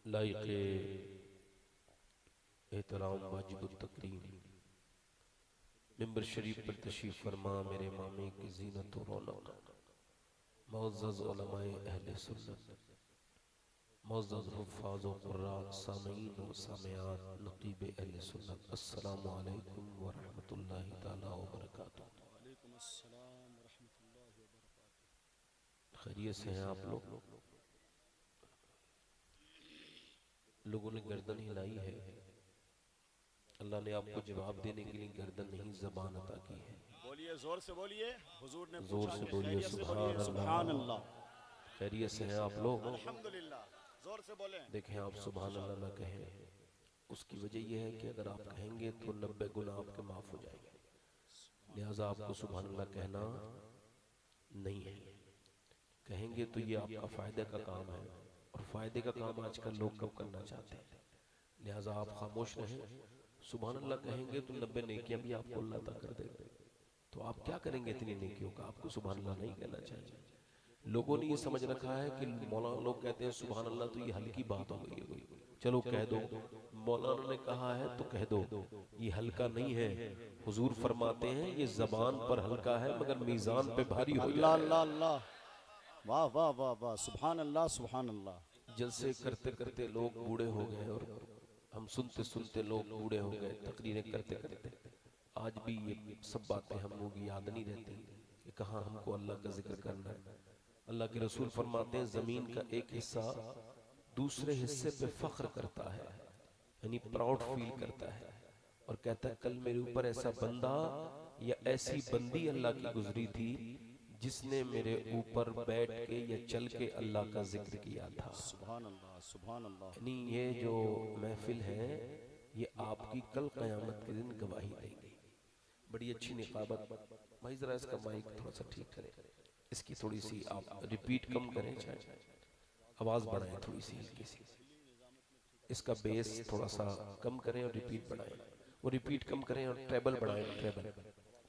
लाइक़े एहतराम वाजिबुत तकरीम मिंबर शरीफ पर तशरीफ़ फरमा मेरे मामे की ज़ीनत और रौनक मुअज़्ज़ज़ उलमाए अहले सुन्नत मुअज़्ज़ज़ हुफ़्फ़ाज़ व क़ुर्रा सामीन व सामियात नक़ीब अहले सुन्नत अस्सलामु अलैकुम व रहमतुल्लाहि तआला व बरकातुहू। वालेकुम अस्सलाम व रहमतुल्लाहि व बरकातुहू। खैरियत से हैं आप लोग? लोगों ने गर्दन हिलाई है। अल्लाह ने आपको जवाब देने के लिए गर्दन नहीं ज़बान अता की है। बोलिए, जोर से बोलिए। हुजूर ने जोर पूछा से कि बोलिए खैरियत से सुभान बोलिए। सुभान अल्लाह। अल्लाह, खैरियत से हैं आप लोग? अल्हम्दुलिल्लाह। जोर से बोलें। देखें, आप सुभान अल्लाह ना कहें, उसकी वजह यह है कि अगर आप कहेंगे तो 90 गुनाह आपके माफ़ हो जाएंगे। लिहाजा आपको सुभान अल्लाह कहना नहीं है। कहेंगे तो ये आपका फ़ायदे का काम है, और फ़ायदे का काम आजकल लोग कब करना चाहते हैं। लिहाजा आप खामोश रहें। सुभान अल्लाह कहेंगे तो 90 नेकियां भी आपको अल्लाह अता कर देंगे। तो आप क्या करेंगे इतनी नेकियों का? आपको सुभान अल्लाह नहीं कहना चाहिए। लोगों ने ये समझ रखा है कि मौलाना लोग कहते हैं सुभान अल्लाह तो ये हल्की बात हो गई है कोई, चलो कह दो। मौलाना ने कहा है तो कह दो, ये हल्का नहीं है। हुजूर फरमाते हैं ये जबान पर हल्का है मगर मीजान पे भारी हो अल्लाह जाए। अल्लाह अल्लाह, वाह वाह वाह वाह, सुभान अल्लाह सुभान अल्लाह। जलसे करते करते लोग बूढ़े हो गए, और हम सुनते सुनते लोग बूढ़े हो गए तकरीरें करते करते। आज भी ये सब बातें हम लोग याद नहीं रहती कि कहाँ हमको अल्लाह का जिक्र करना है। अल्लाह के रसूल फरमाते हैं जमीन का एक हिस्सा दूसरे हिस्से पे फख्र करता है, यानी प्राउड फील करता है, और कहता है कल मेरे ऊपर ऐसा बंदा या ऐसी बंदी अल्लाह की गुजरी थी जिसने मेरे ऊपर बैठ के या चल के अल्लाह का जिक्र किया था। सुभान अल्लाह सुभान अल्लाह। यानी ये जो महफिल है ये आपकी कल क़यामत के दिन गवाही देगी। बड़ी अच्छी निकाबत। भाई जरा इसका माइक थोड़ा सा ठीक करें, इसकी थोड़ी सी आप रिपीट कम करें, चाहे आवाज़ बढ़ाएं थोड़ी सी हल्की सी। इसका बेस थोड़ा सा कम करें और रिपीट बढ़ाएं, वो रिपीट कम करें और ट्रेबल बढ़ाएं, ट्रेबल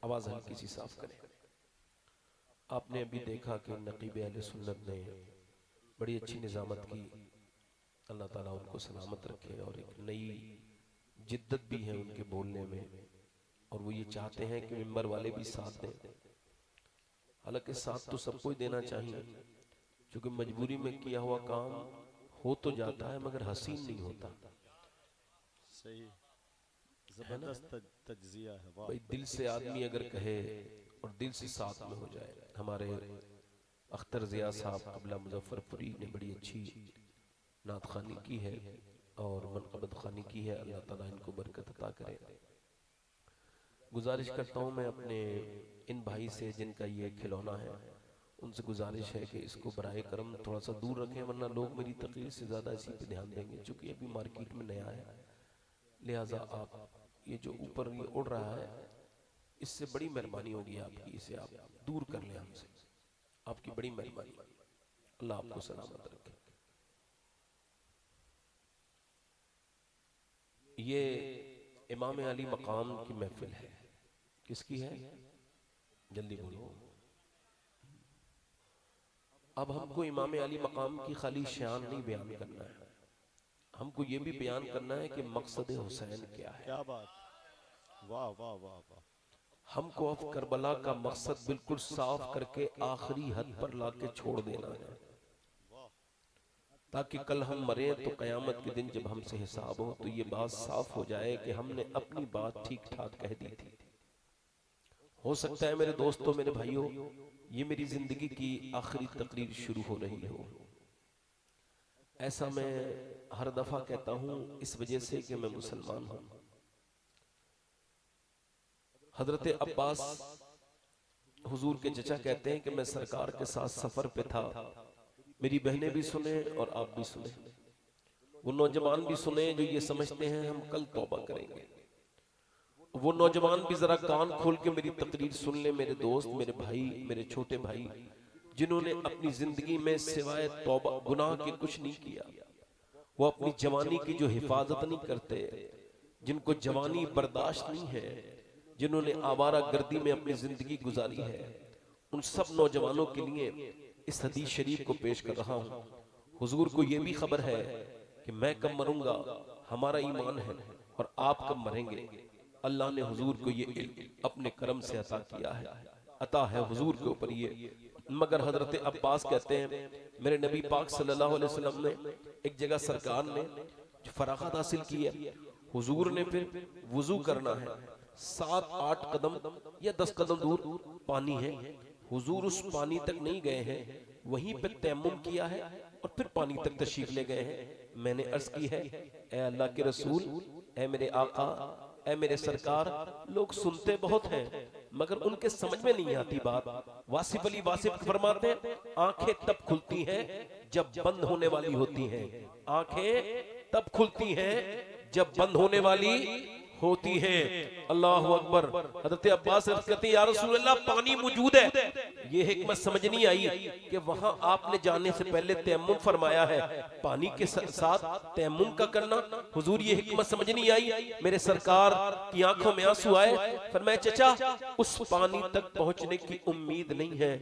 आवाज़ हल्की सी साफ करें। आपने अभी देखा कि नक़ीब अहले सुन्नत ने बड़ी अच्छी निज़ामत की, अल्लाह ताला उनको सलामत रखे, और एक नई जिद्दत भी है उनके बोलने में, और वो ये चाहते हैं कि मिंबर वाले भी साथ दें। हालांकि साथ तो सबको ही देना चाहिए, क्योंकि मजबूरी में किया हुआ काम हो तो जाता है मगर हसीन नहीं होता सही, है ना। जबरदस्त तज्जिया है, वाह। भाई दिल से आदमी अगर कहे और दिल से साथ में हो जाए। हमारे अख्तर ज़िया साहब क़िबला मुज़फ़्फ़रपुरी ने बड़ी अच्छी नात ख़ानी की है और मनक़बत ख़ानी की है। अल्लाह ताला इनको बरकत अता करे। गुजारिश करता हूँ मैं अपने इन भाई से जिनका ये खिलौना है, उनसे गुजारिश है कि इसको बराए करम थोड़ा सा दूर रखें, वरना लोग मेरी तकरीर से ज़्यादा इसी पे ध्यान देंगे, चूँकि अभी मार्केट में नया है। लिहाजा आप ये जो ऊपर ये उड़ रहा है, इससे बड़ी मेहरबानी होगी आपकी, इसे आप दूर कर लें हमसे, आपकी बड़ी मेहरबानी। अल्लाह आपको सलामत रखे। ये इमाम अली मकाम की महफिल है। किसकी है? जल्दी बोलो। अब हमको इमाम अली मकाम की खाली शान नहीं बयान करना है, हमको ये भी बयान करना है कि मकसद हुसैन क्या है। क्या बात, वाह वाह वाह वाह। हमको अब करबला का मकसद बिल्कुल साफ करके आखिरी हद पर लाके छोड़ देना है, ताकि कल हम मरे तो कयामत के दिन जब हमसे हिसाब हो तो ये बात साफ हो जाए कि हमने अपनी बात ठीक ठाक कह दी थी। हो सकता है मेरे दोस्तों, मेरे भाइयों, ये मेरी जिंदगी की आखिरी तकरीर शुरू हो रही हो। ऐसा मैं हर दफा कहता हूँ इस वजह से कि मैं मुसलमान हूँ। हजरत अब्बास हुजूर के चचा कहते हैं कि मैं सरकार के साथ सफर पे था, मेरी बहनें भी सुने और आप भी सुने, वो नौजवान भी सुने जो ये समझते हैं हम कल तौबा करेंगे, वो नौजवान भी जरा कान खोल के मेरी तकरीर सुन ले। मेरे दोस्त, मेरे भाई, मेरे छोटे भाई, जिन्होंने अपनी जिंदगी में सिवाय तौबा गुनाह के कुछ नहीं किया, वो अपनी जवानी की जो हिफाजत नहीं करते, जिनको जवानी बर्दाश्त नहीं है, जिन्होंने आवारा गर्दी में अपनी जिंदगी गुजारी है, उन सब नौजवानों के लिए इस हदीस शरीफ को पेश कर रहा हूँ। हुजूर को ये भी खबर है कि मैं कब मरूंगा, हमारा ईमान है, और आप कब मरेंगे। अल्लाह ने हुजूर को ये इल्म अपने करम से अता किया है, अता है हुजूर के ऊपर ये। मगर हजरत अब्बास कहते हैं मेरे नबी पाक सल्लल्लाहु अलैहि वसल्लम ने एक जगह सरकार ने फरागत हासिल की है, हुजूर ने फिर वुजू करना है, 7-8 कदम या 10 कदम दूर पानी है, हुजूर उस पानी तक नहीं गए हैं, वहीं पे तयम्मुम किया है और फिर पानी तक तशरीफ ले गए हैं। मैंने अर्ज की है, ए अल्लाह के रसूल, ए मेरे आका, ए मेरे सरकार, लोग सुनते बहुत हैं मगर उनके समझ में नहीं आती बात। वासिफ अली वासिफ फरमाते हैं आंखें तब खुलती हैं जब बंद होने वाली होती हैं, आंखें तब खुलती हैं जब बंद होने वाली होती है। अल्लाह अकबर। हज़रत अब्बास कहते हैं या रसूल अल्लाह पानी मौजूद है, ये हिकमत समझ नहीं आई कि वहां आपने जाने से पहले तयम्मुम फरमाया है, पानी के साथ तयम्मुम का करना, हुजूर ये हिकमत समझ नहीं आई। मेरे सरकार की आंखों में आंसू आए, फरमाया चचा उस पानी तक पहुंचने की उम्मीद नहीं है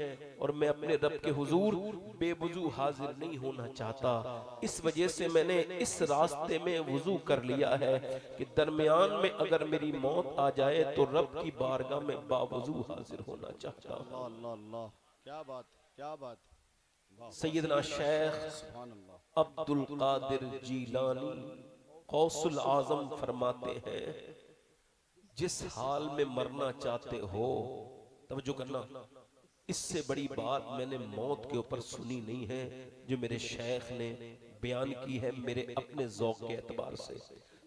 और मैं अपने रब के हुजूर बेवुजू हाजिर नहीं होना चाहता, इस वजह से मैंने इस रास्ते में वुजू कर लिया है कि दरमियान में अगर मेरी मौत आ जाए तो रब की बारगाह में बावजू हाजिर होना चाहता हूं। अल्लाह अल्लाह, क्या बात, क्या बात। सैयदना शेख अब्दुल कादिर जीलानी गौसुल आजम फरमाते हैं जिस हाल में मरना चाहते हो, तवज्जो करना, इससे बड़ी बात मैंने मौत के ऊपर सुनी नहीं है जो मेरे शेख ने बयान की है मेरे अपने ज़ौक़ के एतबार से।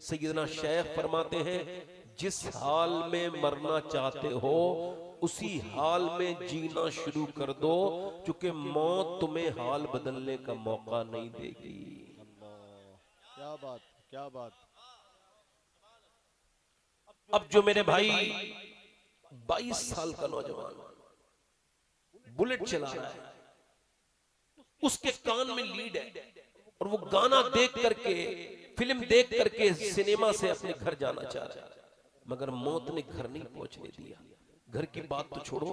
सैयदना शेख फरमाते हैं जिस हाल में मरना चाहते हो उसी हाल में जीना शुरू कर दो, क्योंकि मौत तुम्हें हाल बदलने का मौका नहीं देगी। क्या बात, क्या बात। अब जो मेरे भाई 22 साल का नौजवान बुलेट चला रहा है, उसके कान में लीड है और वो गाना देख करके, फिल्म देख करके सिनेमा से अपने घर जाना चाह रहा है, मगर मौत ने घर नहीं पहुंचने दिया। घर की बात तो छोड़ो,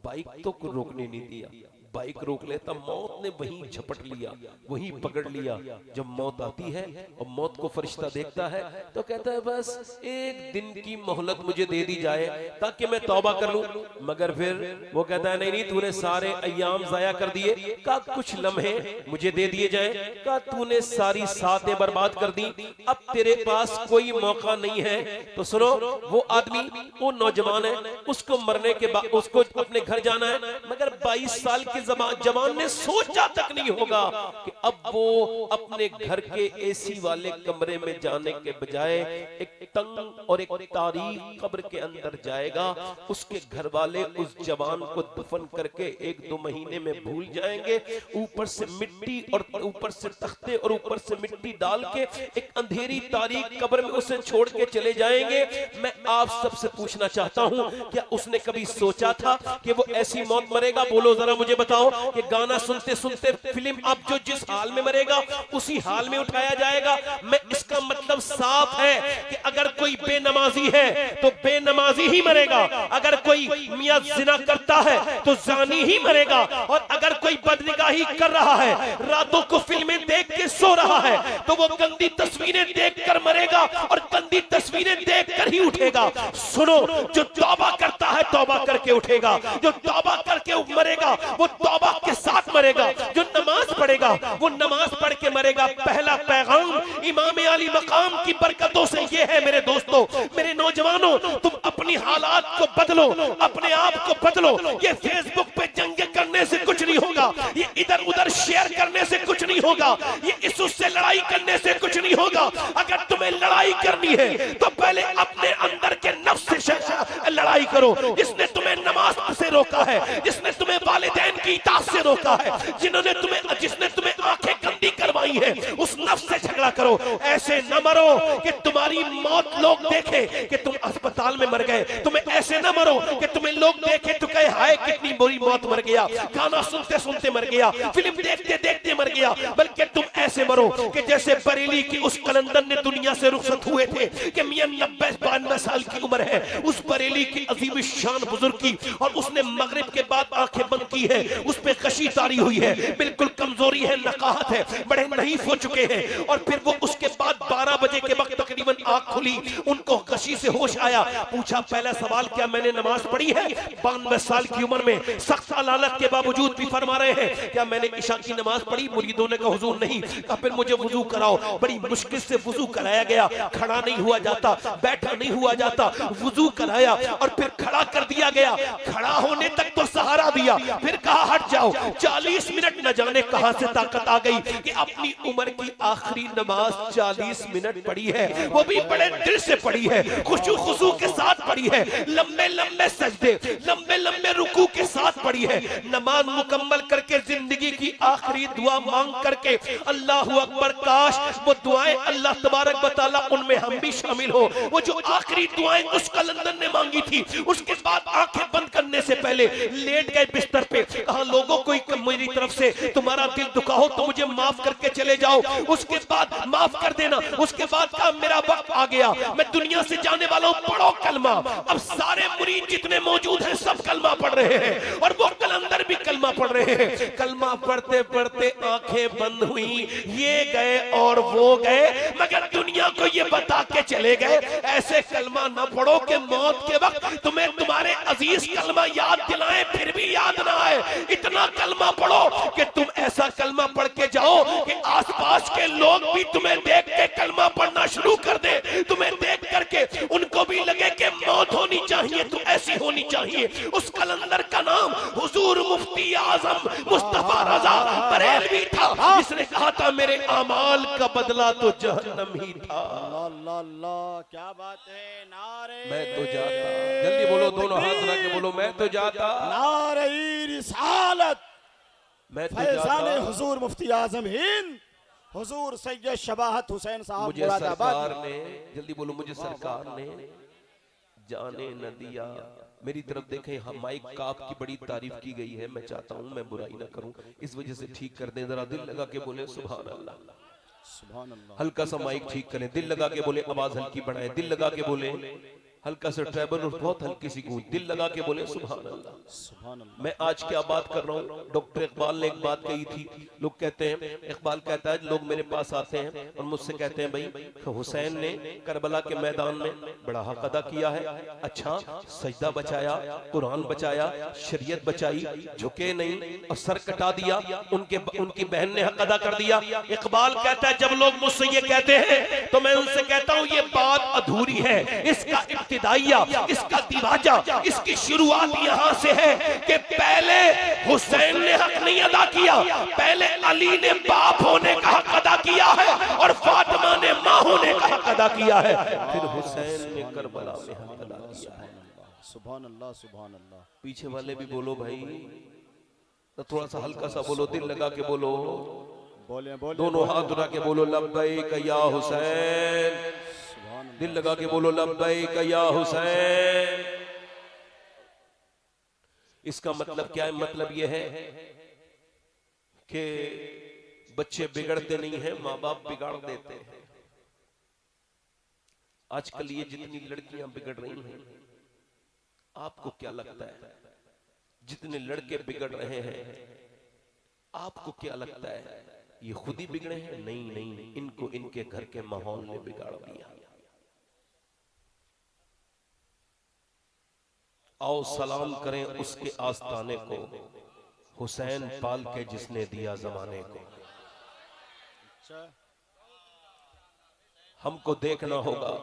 बाइक तो रोकने नहीं दिया, बाइक रोक लेता मौत ने वहीं झपट लिया, वहीं पकड़ लिया। जब मौत आती है और मौत को फरिश्ता देखता है तो कहता है बस एक दिन की मोहलत मुझे दे दी जाए ताकि मैं तौबा कर लूं, मगर फिर वो कहता है नहीं नहीं, तूने सारे अय्याम जाया कर दिए, का कुछ लम्हे मुझे दे दिए जाए, का तूने सारी सातें बर्बाद कर दी, अब तेरे पास कोई मौका नहीं है। तो सुनो, वो आदमी, वो नौजवान है, उसको मरने के बाद उसको अपने घर जाना है, मगर 22 साल की जवान ने सोचा तक नहीं होगा कि अब वो अपने घर के एसी वाले कमरे में जाने के बजाय एक तंग और एक तारीक कब्र के अंदर जाएगा। उसके घर वाले उस जवान को दफन करके 1-2 महीने में भूल जाएंगे, ऊपर से मिट्टी और ऊपर से तख्ते और ऊपर से मिट्टी डाल के एक अंधेरी तारीक कब्र में उसे छोड़ के चले जाएंगे। मैं आप सबसे पूछना चाहता हूं, क्या उसने कभी सोचा था कि वो ऐसी मौत मरेगा? बोलो जरा मुझे बताओ कि गाना सुनते सुनते फिल्म अब जो जिस हाल में मरेगा उसी हाल में उठाया जाएगा। मैं इसका मतलब साफ है कि अगर कोई बेनमाजी है तो बेनमाजी ही मरेगा, अगर कोई मियां जिना करता है तो जानी ही मरेगा, और अगर कोई बदनिगाही कर रहा है, रातों को फिल्में देख के सो रहा है, तो वो गंदी तस्वीरें देखकर मरेगा और गंदी तस्वीरें देखकर ही उठेगा। सुनो, जो तौबा करता है तौबा करके उठेगा, जो तौबा करके मरेगा वो तौबा के साथ मरेगा, जो नमाज पढ़ेगा वो नमाज पढ़ के मरेगा। पहला पैगाम इमाम अली मकाम की बरकतों से ये है मेरे दोस्तों, मेरे नौजवानों, तुम अपनी हालात को बदलो, अपने आप को बदलो। ये फेसबुक पे जंगे करने से कुछ नहीं होगा, ये इधर उधर शेयर करने से कुछ नहीं होगा, ये इस उससे लड़ाई करने से कुछ नहीं होगा। अगर तुम्हें लड़ाई करनी है तो पहले अपने अंदर के नफ्स से लड़ाई करो, जिसने तुम्हें नमाज से रोका है, जिसने तुम्हें वालिदैन की इताअत से रोका है, जिसने तुम्हें आंखें गंदी करवाई है, उस नफ्स से झगड़ा करो। ऐसे न मरो कि तुम्हारी मौत लोग देखे कि तुम अस्पताल में मर गए, तुम्हें ऐसे न मरो कि तुम्हें लोग देखे तो कहे हाय कितनी बुरी मौत, मर गया, गाना सुनते सुनते मर गया, फिल्म देखते देखते मर गया, बल्कि तुम ऐसे मरो कि जैसे बरेली की उस कलंदर ने दुनिया से रुखसत हुए थे कि मियां 90-92 साल की उम्र है, उस बरेली की अजीम शान बुजुर्ग की, और उसने मगरिब के बाद आंखें बंद की है, उस पे कशी तारी हुई है, बिल्कुल कमजोरी है, नकाहत है, बड़े नहीफ हो चुके हैं। और फिर वो उसके बाद 12 बजे के वक्त तकरीबन आंख खुली, उनको कशी से होश आया। पूछा पहला सवाल, क्या मैंने नमाज पढ़ी है? 92 साल की उम्र में सख्त अलालत के बावजूद भी फरमा रहे हैं, क्या मैंने इशा की नमाज पढ़ी? मुरीदों ने कहा हुजूर नहीं। कहा फिर मुझे वुजू कराओ। बड़ी मुश्किल से वुजू कराया गया, खड़ा नहीं हुआ जाता, बैठा नहीं हुआ जाता, वुजू कराया और फिर खड़ा कर दिया गया। खड़ा होने तक तो सहारा दिया, फिर कहा हट जाओ। 40 मिनट न जाने कहां से ताकत आ गई कि अपनी उम्र की आखिरी नमाज 40 मिनट पढ़ी है, वो भी बड़े दिल से पढ़ी है, खुशू खुशू के साथ पढ़ी है, लंबे लंबे सजदे, लंबे लंबे रुकू के साथ पढ़ी है। नमाज मुकम्मल करके जिंदगी की आखिरी दुआ मांग करके अल्लाह अकबर, काश वो दुआएं अल्लाह तबारक व तआला उनमें हम भी शामिल हो। वो जो आखिरी दुआएं उस कलंदर ने मांगी थी, उसके बाद आंखें बंद करने से पहले लेट गए बिस्तर पे, कहा लोगों कोई मेरी तरफ से तुम्हारा दिल दुखा हो तो मुझे माफ करके चले जाओ, उसके बाद माफ कर देना। उसके बाद कहा मेरा वक्त आ गया, मैं दुनिया से जाने वाला हूं, पढ़ो कलमा। अब सारे मुरीद जितने मौजूद हैं सब कलमा पढ़ रहे हैं और वो कलंदर भी कलमा पढ़ रहे हैं। कलमा पढ़ते पढ़ते आंखें बंद हुई, ये गए और वो गए, मगर दुनिया को ये बता के चले गए ऐसे कलमा ना पढ़ो कि मौत के वक्त तुम्हें तुम्हारे अजीज कलमा याद दिलाएं फिर भी याद ना आए। इतना कलमा पढ़ो कि तुम ऐसा कलमा पढ़ के जाओ कि आसपास के लोग भी तुम्हें देख के कलमा पढ़ना शुरू कर दे, तुम्हें देख करके उनको भी लगे कि मौत होनी चाहिए तो ऐसी होनी चाहिए। उस कलंदर का नाम हुजूर मुफ्ती आजम मुस्तफा रजा बरेलवी था, जिसने कहा था मेरे अमाल का बदला तो जहन्नम ही था। अल्लाह अल्लाह, क्या बात है। नारे मैं तो जाता, जल्दी बोलो, दोनों हाथ उठा के बोलो, मैं तो जाता। नारे रिसालत, मैं तो फैजान जाता। हुजूर मुफ्ती आजम हिंद हुजूर सैयद शबाहत हुसैन साहब मुझे मुरादाबाद सरकार ने, जल्दी बोलो, मुझे सरकार ने जाने न दिया। मेरी तरफ देखें, हम माइक का आपकी बड़ी तारीफ की गई है, मैं चाहता हूं मैं बुराई ना करूं, इस वजह से ठीक कर दें। जरा दिल लगा के बोले सुभान अल्लाह, सुभान अल्लाह। हल्का सा माइक ठीक करें, दिल लगा के बोले, आवाज हल्की बढ़ाएं, दिल लगा के बोले, हल्का सा ट्रेबल और बहुत हल्की सी गूंज, दिल लगा के बोले सुभान अल्लाह, सुभान अल्लाह। मैं आज क्या बात कर रहा हूँ। डॉक्टर इकबाल ने एक बात कही थी, लोग कहते हैं, इकबाल कहता है लोग मेरे पास आते हैं और मुझसे कहते हैं भाई हुसैन ने करबला के मैदान में बड़ा हक अदा किया है, अच्छा सजदा बचाया, कुरान बचाया, शरीयत बचाई, झुके नहीं और सर कटा दिया, उनकी बहन ने हक अदा कर दिया। इकबाल कहता है जब लोग मुझसे ये कहते हैं तो मैं उनसे कहता हूँ ये बात अधूरी है, इसका इब्तिदाइया, इसका दिवाजा, इसकी शुरुआत यहाँ से है कि पहले हुसैन ने हक नहीं अदा किया, पहले अली ने बाप होने का हक अदा किया है और फातिमा ने माँ होने का हक अदा किया है, फिर हुसैन ने करबला में हक अदा किया है। सुभान अल्लाह, सुभान अल्लाह। पीछे वाले भी बोलो भाई, तो थोड़ा सा हल्का सा बोलो, दिल लगा के बोलो, बोले बोले, दोनों हाथ उठा के बोलो लब्बैक या हुसैन, दिल लगा के बोलो लब्बैक या हुसैन। इसका मतलब क्या है? मतलब यह है कि बच्चे बिगड़ते नहीं हैं, माँ बाप बिगाड़ देते हैं। आजकल ये जितनी लड़कियां बिगड़ रही हैं, आपको क्या लगता है? जितने लड़के बिगड़ रहे हैं, आपको क्या लगता है ये खुद ही बिगड़े हैं? नहीं नहीं, इनको इनके घर के माहौल ने बिगाड़ दिया। आओ सलाम करें उसके आस्ताने को, हुसैन पाल के जिसने दिया जमाने को। हमको देखना होगा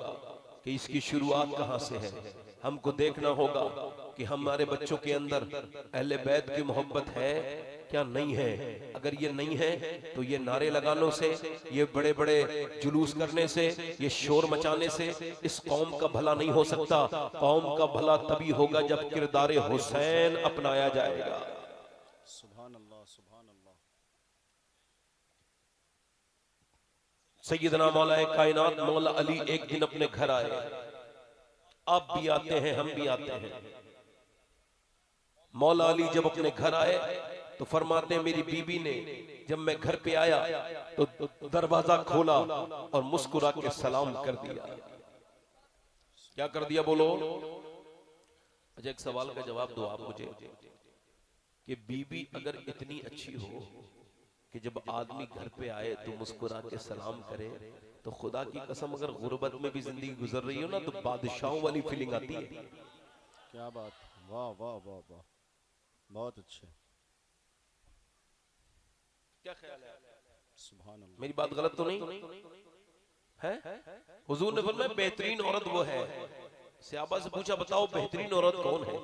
कि इसकी शुरुआत कहां से है, हमको देखना होगा कि हमारे बच्चों के अंदर अहले बैत की मोहब्बत है क्या नहीं है। अगर ये नहीं है तो ये नारे लगानों से, ये बड़े बड़े जुलूस करने से, ये शोर मचाने से इस कौम का भला नहीं हो सकता। कौम का भला तभी होगा जब किरदारे हुसैन अपनाया जाएगा। सुभान अल्लाह, सुभान अल्लाह। सैयदना मौला कायनात मौला अली एक दिन अपने घर आए। आप भी आते हैं, हम भी आते हैं। मौला अली जब अपने घर आए तो फरमाते हैं मेरी बीबी ने जब मैं घर पे आया तो दरवाजा खोला और मुस्कुरा के सलाम कर दिया। क्या कर दिया बोलो? अच्छा, एक सवाल का जवाब दो आप मुझे कि बीबी अगर इतनी अच्छी हो कि जब आदमी घर पे आए तो मुस्कुरा के सलाम करे, तो खुदा की कसम अगर गुर्बत में भी जिंदगी गुजर रही हो ना तो बादशाहों वाली फीलिंग आती है। क्या बात, वाह वाह वाह वाह, बहुत अच्छे। क्या ख्याल है? सुभान अल्लाह। मेरी बात गलत तो नहीं है? हुजूर ने फरमाया बेहतरीन औरत वो है। सहाबा से पूछा बताओ बेहतरीन औरत कौन है?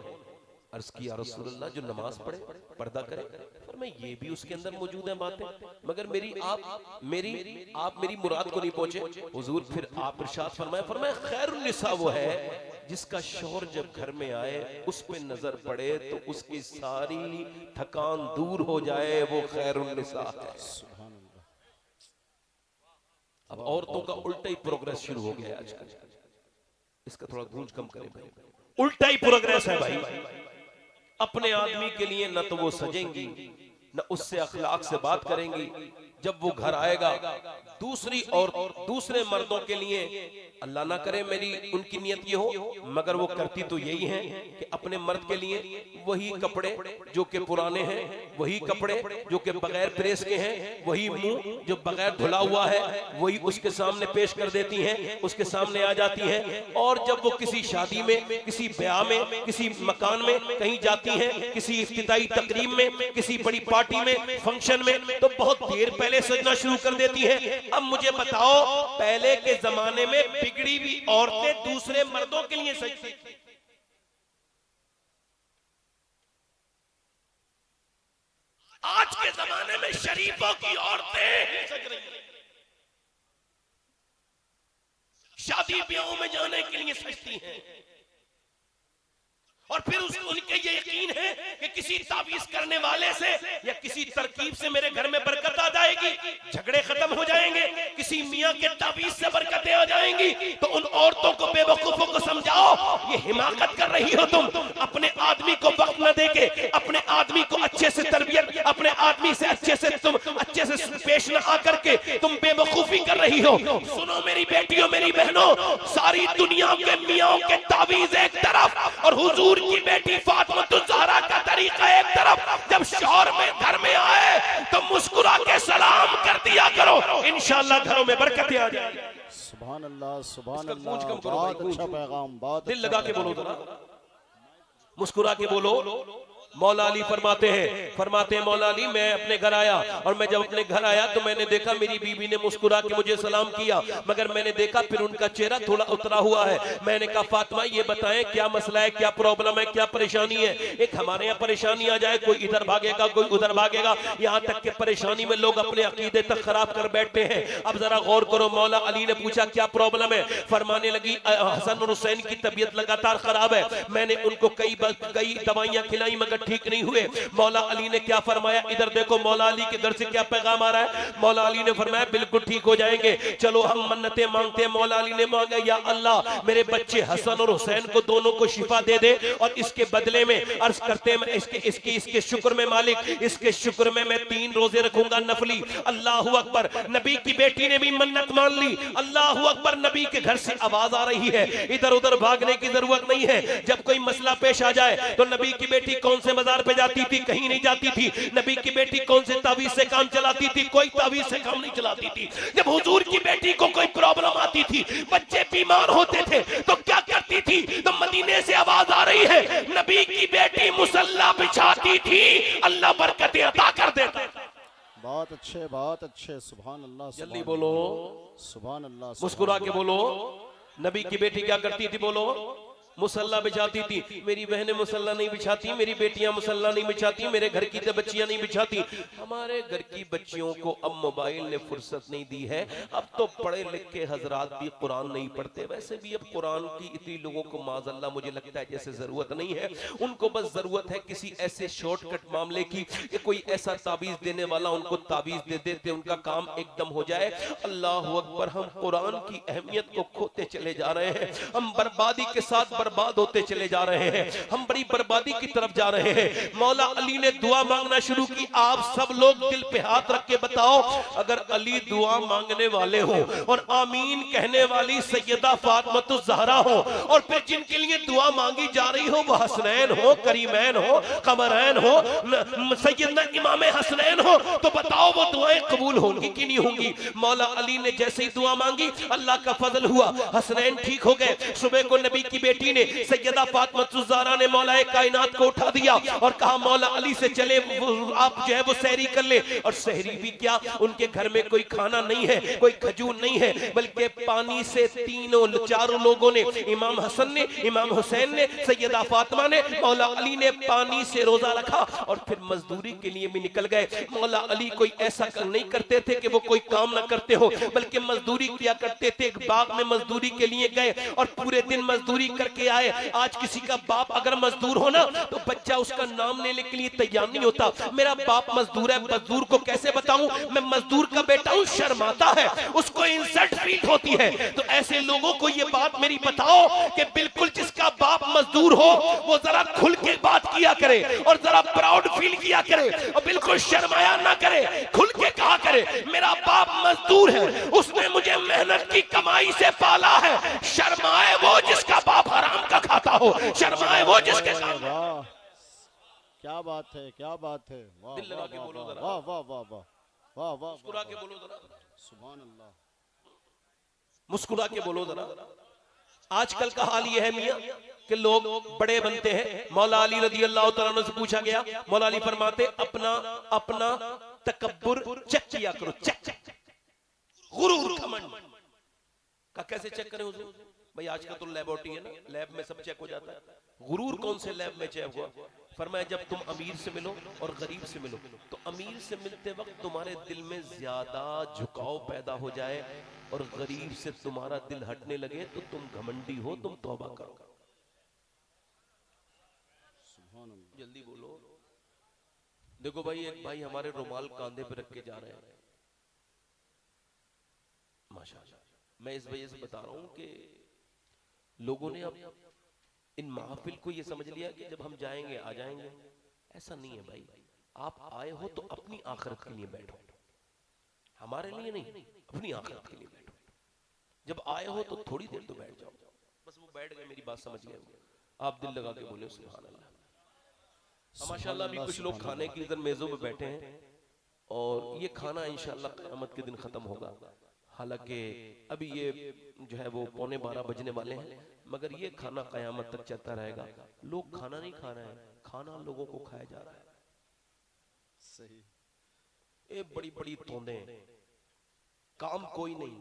अर्ज की या रसूल अल्लाह जो नमाज पढ़े, पर्दा करे। फरमाया ये भी उसके अंदर मौजूद है बातें, मगर आप मेरी मुराद को नहीं पहुंचे। हुजूर फिर आप इरशाद फरमाया खैरुन निसा वो है जिसका शौहर जब घर में आए उस पे नजर पड़े तो उसकी सारी थकान दूर हो जाए, वो खैरुन निसा है। सुभान अल्लाह। अब औरतों का उल्टा ही प्रोग्रेस शुरू हो गया है आजकल। इसका थोड़ा गूंज कम करें भाई, उल्टा ही प्रोग्रेस है भाई। अपने आदमी के लिए न तो वो सजेंगी न उससे अखलाक से बात करेंगी। जब वो घर आएगा दूसरी और दूसरे मर्दों के लिए, अल्लाह ना करे मेरी उनकी नियत ये हो, मगर वो करती तो यही है कि अपने मर्द के लिए वही कपड़े जो कि पुराने हैं, वही कपड़े जो कि बगैर प्रेस के हैं, वही मुंह जो बगैर धुला हुआ है वही उसके सामने पेश कर देती हैं, उसके सामने आ जाती हैं। और जब वो किसी शादी में, किसी ब्याह में, किसी मकान में कहीं जाती हैं, किसी इफ्तिताई तकरीब में, किसी बड़ी पार्टी में, फंक्शन में, तो बहुत देर पहले सजना शुरू कर देती हैं। अब मुझे बताओ पहले के जमाने में बिगड़ी हुई औरतें दूसरे मर्दों के लिए सजती थी, आज के जमाने में शरीफों की औरतें सज रही हैं, शादी ब्याहों में जाने के लिए सजती हैं। और फिर उनके ये यकीन है कि किसी तावीज करने वाले से या किसी तरकीब से मेरे घर में बरकत आ जाएगी, झगड़े खत्म हो जाएंगे, किसी मियां के तावीज से बरकतें आ जाएंगी। तो उन औरतों को, बेवकूफों को समझाओ ये हिमाकत कर रही हो तुम। अपने आदमी को वक्त न देके, अपने आदमी को अच्छे से तरबियत, अपने आदमी से अच्छे से पेश न आकर के तुम बेवकूफी कर रही हो। सुनो मेरी बेटियों, मेरी बहनों, सारी दुनिया के मियाओं के तावीज एक तरफ और हुजूर की बेटी फातिमा ज़हरा का तरीका एक तरफ। जब शौहर में घर में आए तो मुस्कुरा के सलाम कर दिया करो, इंशाअल्लाह घरों में बरकतें आ जाएंगी। सुभान अल्लाह, सुभान इसका गूंज अल्लाह, कम करो भाई, बहुत अच्छा पैगाम, बहुत दिल अच्छा लगा के पैगाम। बोलो जरा, मुस्कुरा के बोलो। मौला अली फरमाते हैं मौला अली मैं अपने घर आया और मैं जब अपने घर आया तो मैंने देखा मेरी बीवी ने मुस्कुरा के मुझे सलाम किया, मगर मैंने देखा फिर उनका चेहरा थोड़ा उतरा हुआ है। मैंने कहा फातिमा ये बताएं क्या मसला है, क्या प्रॉब्लम है, क्या परेशानी है? एक हमारे यहाँ परेशानी आ जाए कोई इधर भागेगा, कोई उधर भागेगा, यहाँ तक कि परेशानी में लोग अपने अकीदे तक खराब कर बैठते हैं। अब जरा गौर करो, मौला अली ने पूछा क्या प्रॉब्लम है? फरमाने लगी हसन और हुसैन की तबीयत लगातार खराब है, मैंने उनको कई दवाइयां खिलाई मगर ठीक नहीं हुए। मौला अली ने क्या फरमाया, इधर देखो मौला अली के घर से क्या पैगाम आ रहा है। मौला अली ने फरमाया बिल्कुल ठीक हो जाएंगे, चलो हम मन्नतें मांगते हैं। मौला अली ने मांगा या अल्लाह मेरे बच्चे हसन और हुसैन को दोनों को शिफा दे दे और इसके बदले में अर्ज करते हैं इसके शुक्र में मालिक, इसके शुक्र में मैं 3 रोजे रखूंगा नफली। अल्लाह अकबर। नबी की बेटी ने भी मन्नत मान ली। अल्लाह अकबर। नबी के घर से आवाज आ रही है, इधर उधर भागने की जरूरत नहीं है। जब कोई मसला पेश आ जाए तो नबी की बेटी कौन से बाजार पे जाती थी? कहीं नहीं जाती थी। नबी की बेटी कौन से तावीज से काम चलाती थी? कोई तावीज से काम नहीं चलाती थी। जब हुजूर की बेटी को कोई प्रॉब्लम आती थी, बच्चे बीमार होते थे तो क्या करती थी? तो मदीने से आवाज आ रही है, नबी की बेटी मुसल्ला बिछाती थी, अल्लाह बरकतें अता कर देता। बहुत अच्छे, बहुत अच्छे। सुभान अल्लाह, जल्दी बोलो, सुभान अल्लाह, मुस्कुरा के बोलो। नबी की बेटी क्या करती थी? बोलो। मुसल्ला बिछाती थी। मेरी बहनें मुसल्ला नहीं बिछाती, मेरी बेटियां मुसल्ला नहीं बिछाती, मेरे घर की तो बच्चियां नहीं बिछाती। हमारे घर की बच्चियों को अब मोबाइल ने फुर्सत नहीं दी है। अब तो पढ़े लिखे हजरात भी कुरान नहीं पढ़ते। वैसे भी अब कुरान की इतनी लोगों को माज़अल्लाह मुझे लगता है जैसे जरूरत नहीं है। उनको बस जरूरत है किसी ऐसे शॉर्टकट मामले की कि कोई ऐसा ताबीज देने वाला उनको ताबीज दे देते, उनका काम एकदम हो जाए। अल्लाह अकबर। हम कुरान की अहमियत को खोते चले जा रहे हैं, हम बर्बादी के साथ बर्बाद होते चले जा रहे हैं, हम बड़ी बर्बादी की तरफ जा रहे हैं। मौला अली ने दुआ मांगना शुरू की। आप सब लोग दिल पे हाथ रख के बताओ, अगर अली दुआ मांगने वाले हो और आमीन कहने वाली सैयदा फातिमा ज़हरा हो, और फिर जिनके लिए दुआ मांगी जा रही हो वो हसनैन हो, करीमैन हो, कमरैन हो, सैयदना इमाम हसनैन हो, तो बताओ वो दुआएं कबूल होंगी कि नहीं होंगी? मौला अली ने जैसे ही दुआ मांगी, अल्लाह का फजल हुआ, हसनैन ठीक हो गए। सुबह को नबी की बेटी ने सैयदा फातिमा ज़हरा ने मौला कायनात को उठा दिया और कहा मौला अली से चले आप जो है वो सहरी कर ले। और सहरी भी क्या, उनके घर में कोई खाना नहीं है, कोई खजूर नहीं है, बल्कि पानी से चारों लोगों ने, इमाम हसन ने, इमाम हुसैन ने, सैयदा फातिमा ने, मौला अली ने पानी से रोजा रखा और फिर मजदूरी के लिए भी निकल गए। मौला अली कोई ऐसा नहीं करते थे कि वो कोई काम ना करते हो, बल्कि मजदूरी किया करते थे। एक बाग में मजदूरी के लिए गए और पूरे दिन मजदूरी करके आए। आज किसी का बाप अगर मजदूर हो ना, तो बच्चा उसका नाम लेने के लिए तैयार नहीं होता। मेरा बाप मजदूर है, मजदूर को कैसे बताऊं मैं मजदूर का बेटा हूं? शर्माता है, उसको इंसल्ट फील होती है। तो ऐसे लोगों को ये बात मेरी बताओ कि बिल्कुल जिसका बाप मजदूर हो वो जरा खुल के बात किया करे और जरा प्राउड फील किया करे और बिल्कुल शर्माया ना करे, खुल के कहा करे मेरा बाप मजदूर है, उसने मुझे मेहनत की कमाई से पाला है। शर्माए वो जिसका बाप हराम का खाता हो, शर्माए वो जिसके सामने। क्या बात है, क्या बात है, वाह दिल लगा के बोलो जरा, वाह वाह वाह वाह वाह वाह, मुस्कुरा के बोलो जरा, सुभान अल्लाह, मुस्कुरा के बोलो जरा। आजकल का हाल ये है मियां कि लोग बड़े बनते हैं। मौला अली रज़ी अल्लाह तआला अन्हु से पूछा गया, मौला अली फरमाते अपना अपना तकब्बुर चेक किया करो, चेक, गुरूर घमंड का कैसे चेक करें हुजूर? भाई आज का तो लैबोरेटरी है ना, लैब में सब चेक हो जाता है। गुरूर कौन से लैब में चेक हुआ? फरमाया जब तुम अमीर से मिलो और गरीब से मिलो, तो अमीर से मिलते वक्त तुम्हारे दिल में ज्यादा झुकाव पैदा हो जाए और गरीब से तुम्हारा दिल हटने लगे तो तुम घमंडी हो, तुम तौबा करो। जल्दी बोलो। देखो भाई, एक भाई हमारे रुमाल कांधे पे रख के जा रहे हैं, माशाल्लाह। मैं इस वजह से बता रहा हूं कि लोगों ने अब इन महफिल को ये समझ लिया कि जब हम जाएंगे आ जाएंगे। ऐसा नहीं है भाई, आप आए हो तो अपनी आखिरत के लिए बैठो, हमारे लिए नहीं, अपनी आखिरत के लिए बैठो। जब आए हो तो थोड़ी देर तो बैठ जाओ। बस वो बैठ गए, मेरी बात समझ गए, आप दिल लगा के बोले सुभान अल्लाह। माशाल्लाह अभी कुछ लोग खाने के इधर मेजों में बैठे हैं और ये खाना इंशाल्लाह क़यामत के दिन खत्म होगा। हालांकि अभी ये जो है वो 11:15 बजने वाले हैं, मगर ये खाना क़यामत तक चलता रहेगा। लोग खाना नहीं खा रहे हैं, खाना लोगों को खाया जा रहा है। सही, ये बड़ी बड़ी तोंदे, काम कोई नहीं,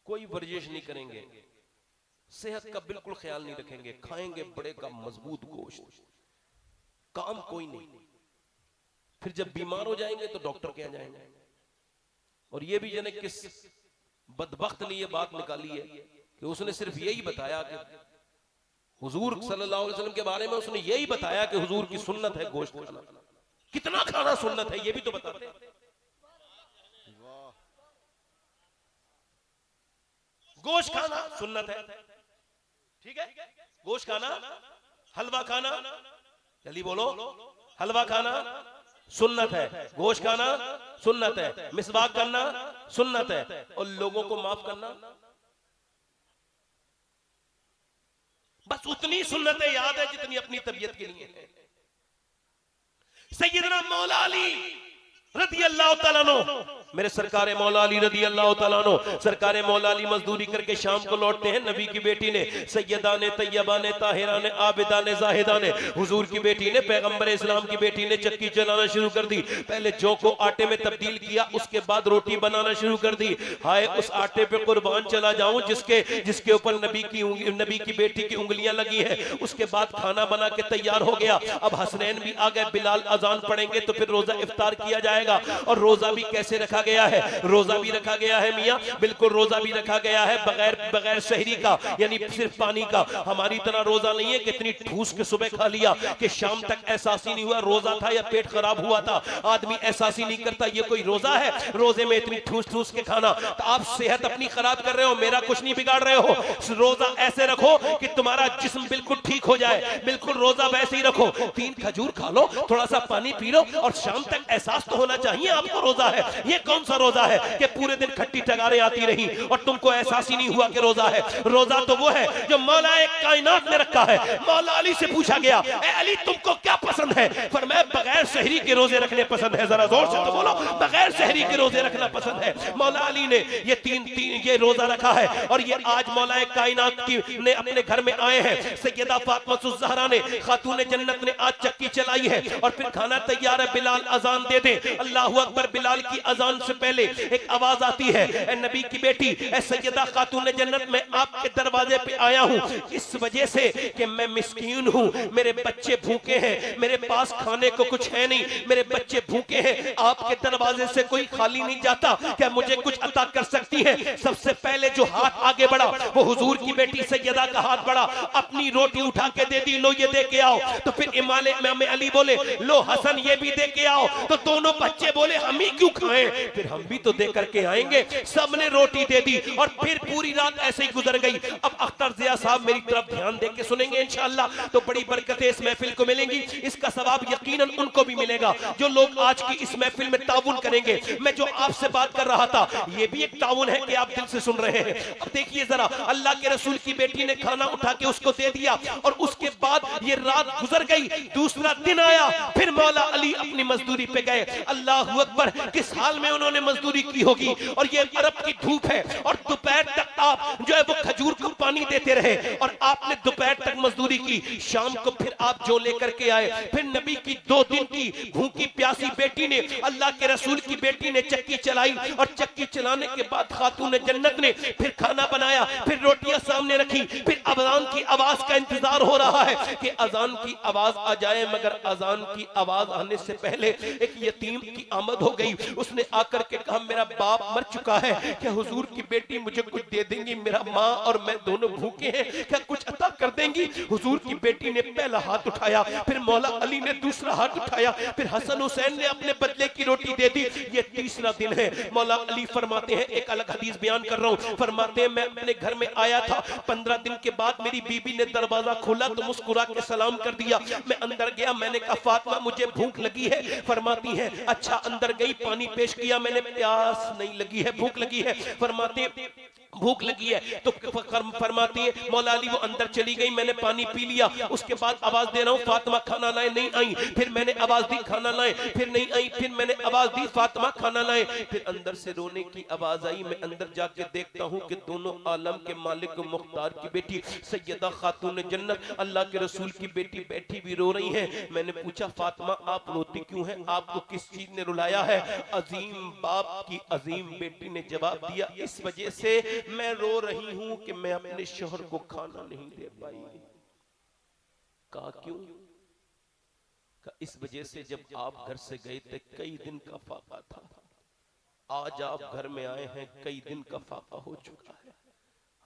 कोई वर्जिश नहीं करेंगे, सेहत का बिल्कुल ख्याल नहीं रखेंगे, खाएंगे बड़े का मजबूत गोश्त, काम कोई नहीं। फिर जब बीमार हो जाएंगे तो डॉक्टर के यहाँ जाएंगे। और ये भी जाने किस बदबख्त ने ये बात निकाली है कि उसने सिर्फ यही बताया कि हुजूर सल्लल्लाहु अलैहि वसल्लम के बारे में उसने यही बताया कि हुजूर की सुन्नत है गोश्त खाना। कितना खाना सुन्नत है ये भी तो बताते। गोश्त खाना सुन्नत है, ठीक है, गोश्त खाना, हलवा खाना, जल्दी बोलो, हलवा खाना सुन्नत है, गोश्त खाना सुन्नत है, मिसवाक करना सुन्नत है, और लोगों को माफ करना बस उतनी सुन्नतें याद है जितनी अपनी तबीयत के लिए है। सैयदना मौला अली रज़ी अल्लाह तआला अन्हु, मेरे सरकारे मौला अली रज़ी अल्लाह तआला अन्हु, सरकारे मौला अली मजदूरी करके शाम को लौटते हैं। नबी की बेटी ने, सैयदा ने, तैयबा ने, ताहिरा ने, आबिदा ने, जाहिदा ने, हुजूर की बेटी ने, पैगंबर इस्लाम की बेटी ने चक्की चलाना शुरू कर दी। पहले जौ को आटे में तब्दील किया, उसके बाद रोटी बनाना शुरू कर दी। हाय उस आटे पे कुर्बान चला जाऊं जिसके ऊपर नबी की बेटी की उंगलियां लगी है। उसके बाद खाना बना के तैयार हो गया। अब हसनैन भी आ गए, बिलाल अजान पढ़ेंगे तो फिर रोजा इफ्तार किया जाएगा। जाएगा। और रोजा भी कैसे रखा गया है, रोजा भी रखा गया है मियाँ, बिल्कुल रोजा भी रखा गया है बगैर शहरी का, यानी सिर्फ पानी का। हमारी तरह रोजा नहीं है कि इतनी ठूस के सुबह खा लिया कि शाम तक एहसास ही नहीं हुआ रोजा था या पेट खराब हुआ था, आदमी एहसास ही नहीं करता ये कोई रोजा है। रोजे में इतनी ठूस ठूस के खाना, तो आप सेहत अपनी खराब कर रहे हो, मेरा कुछ नहीं बिगाड़ रहे हो। रोजा ऐसे रखो कि तुम्हारा जिस्म बिल्कुल ठीक हो जाए, बिल्कुल रोजा वैसे ही रखो। 3 खजूर खा लो, थोड़ा सा पानी पी लो, और शाम तक एहसास तो होना चाहिए आपको रोजा है। ये कौन सा रोजा है कि पूरे दिन खट्टी टगारें आती रही और तुमको एहसास ही नहीं हुआ कि रोजा है। रोजा तो वो है जो मौला कायनात ने रखा है। मौला अली से पूछा गया, ए अली तुमको क्या पसंद है? फरमाया बगैर शहरी के रोजे रखने पसंद है। जरा जोर से तो बोलो, बगैर शहरी के रोजे रखना पसंद है। मौला अली ने ये तीन ये रोजा रखा है, और ये आज मौला कायनात की ने अपने घर में आए हैं। सैयदा फातिमा ज़हरा ने, खातून जन्नत ने आज चक्की चलाई है और फिर खाना तैयार है, बिलाल अजान दे दे। अल्लाहु अकबर। बिलाल की अजान से पहले एक आवाज आती है, ए नबी की बेटी, ए सैयदा खातून जन्नत, मैं आपके दरवाजे पे आया हूँ इस वजह से कि मैं मिस्कीन हूँ, मेरे बच्चे भूखे हैं, मेरे पास खाने को कुछ है नहीं, मेरे बच्चे भूखे हैं, आपके दरवाजे से कोई खाली नहीं जाता, क्या मुझे कुछ अता कर सकती है? सबसे पहले जो हाथ आगे बढ़ा वो हुजूर की बेटी सैयदा का हाथ बढ़ा, अपनी रोटी उठा के दे दी, लो ये दे के आओ। तो फिर इमाम अली बोले, लो हसन ये भी दे के आओ। तो दोनों बच्चे बोले, हम ही क्यों खाएं, फिर हम भी तो दे करके आएंगे। सबने रोटी दे दी और फिर पूरी रात ऐसे ही गुजर गई। अब अख्तर जिया साहब मेरी तरफ ध्यान दे के सुनेंगे इंशाअल्लाह, तो बड़ी बरकतें इस महफिल को मिलेंगी। इसका सवाब यकीनन उनको भी मिलेगा जो लोग आज की इस महफिल में ताउन करेंगे। मैं जो आपसे बात कर रहा था ये भी एक ताउन है कि आप दिल से सुन रहे हैं। अब देखिए जरा, अल्लाह के रसूल की बेटी ने खाना उठा के उसको दे दिया और उसके बाद ये रात गुजर गई, दूसरा दिन आया, फिर मौला अली अपनी मजदूरी पे गए। अल्लाह अकबर, किस हाल में उन्होंने मजदूरी की होगी, और ये अरब की धूप है और दोपहर तक आप जो है वो खजूर को पानी देते रहे और आपने दोपहर तक मजदूरी की। शाम को फिर आप जो लेकर के आए, फिर नबी की 2 दिन की भूखी प्यासी बेटी ने, अल्लाह के रसूल की बेटी ने चक्की चलाई और चक्की चलाने के बाद खातून जन्नत ने फिर खाना बनाया, फिर रोटियां सामने रखी, फिर अजान की आवाज का इंतजार हो रहा है कि अजान की आवाज आ जाए। मगर अजान की आवाज आने से पहले एक यतीम की आमद हो गई। उसने आकर के कहा, मेरा बाप मर चुका है, क्या हुजूर की बेटी मुझे कुछ दे देंगी? मेरा माँ और मैं दोनों भूखे हैं, क्या कुछ अता कर देंगी? हुजूर की बेटी ने पहला हाथ उठाया, फिर मौला अली ने दूसरा हाथ उठाया, फिर हसन हुसैन ने अपने बदले की रोटी दे दी। ये तीसरा दिन है। मौला अली फरमाते हैं, एक अलग हदीस बयान कर रहा हूँ, फरमाते हैं मैं अपने घर में आया था, 15 दिन के बाद मेरी बीबी ने दरवाजा खोला तो मुस्कुरा के सलाम कर दिया। मैं अंदर गया, मैंने कहा फातिमा मुझे भूख लगी है। फरमाती है अच्छा। अंदर गई, पानी पेश किया, मैंने प्यास नहीं लगी है, भूख लगी है। फरमाते भूख लगी है तो फरमाती है मौला अली वो अंदर चली गई, मैंने पानी पी लिया, उसके बाद आवाज दे रहा हूँ फातिमा खाना लाए, नहीं आई, फिर मैंने आवाज दी खाना लाए, फिर नहीं आई, फिर मैंने आवाज दी फातिमा खाना लाए, फिर अंदर से रोने की आवाज आई। मैं अंदर जाके देखता हूँ कि दोनों आलम के मालिक मुख्तार की बेटी सैयदा खातून जन्नत अल्लाह के रसूल की बेटी बैठी भी रो रही है। मैंने पूछा फातिमा आप रोती क्यों है, आपको किस चीज ने रुलाया है? अजीम बाप की अजीम बेटी ने जवाब दिया, इस वजह से मैं रो रही हूं कि मैं अपने शोहर को खाना नहीं दे पाई। कहा क्यों? कहा इस वजह से जब आप घर से गए थे कई दिन का फाका था, आज आप घर में आए हैं कई दिन का फाका हो चुका है।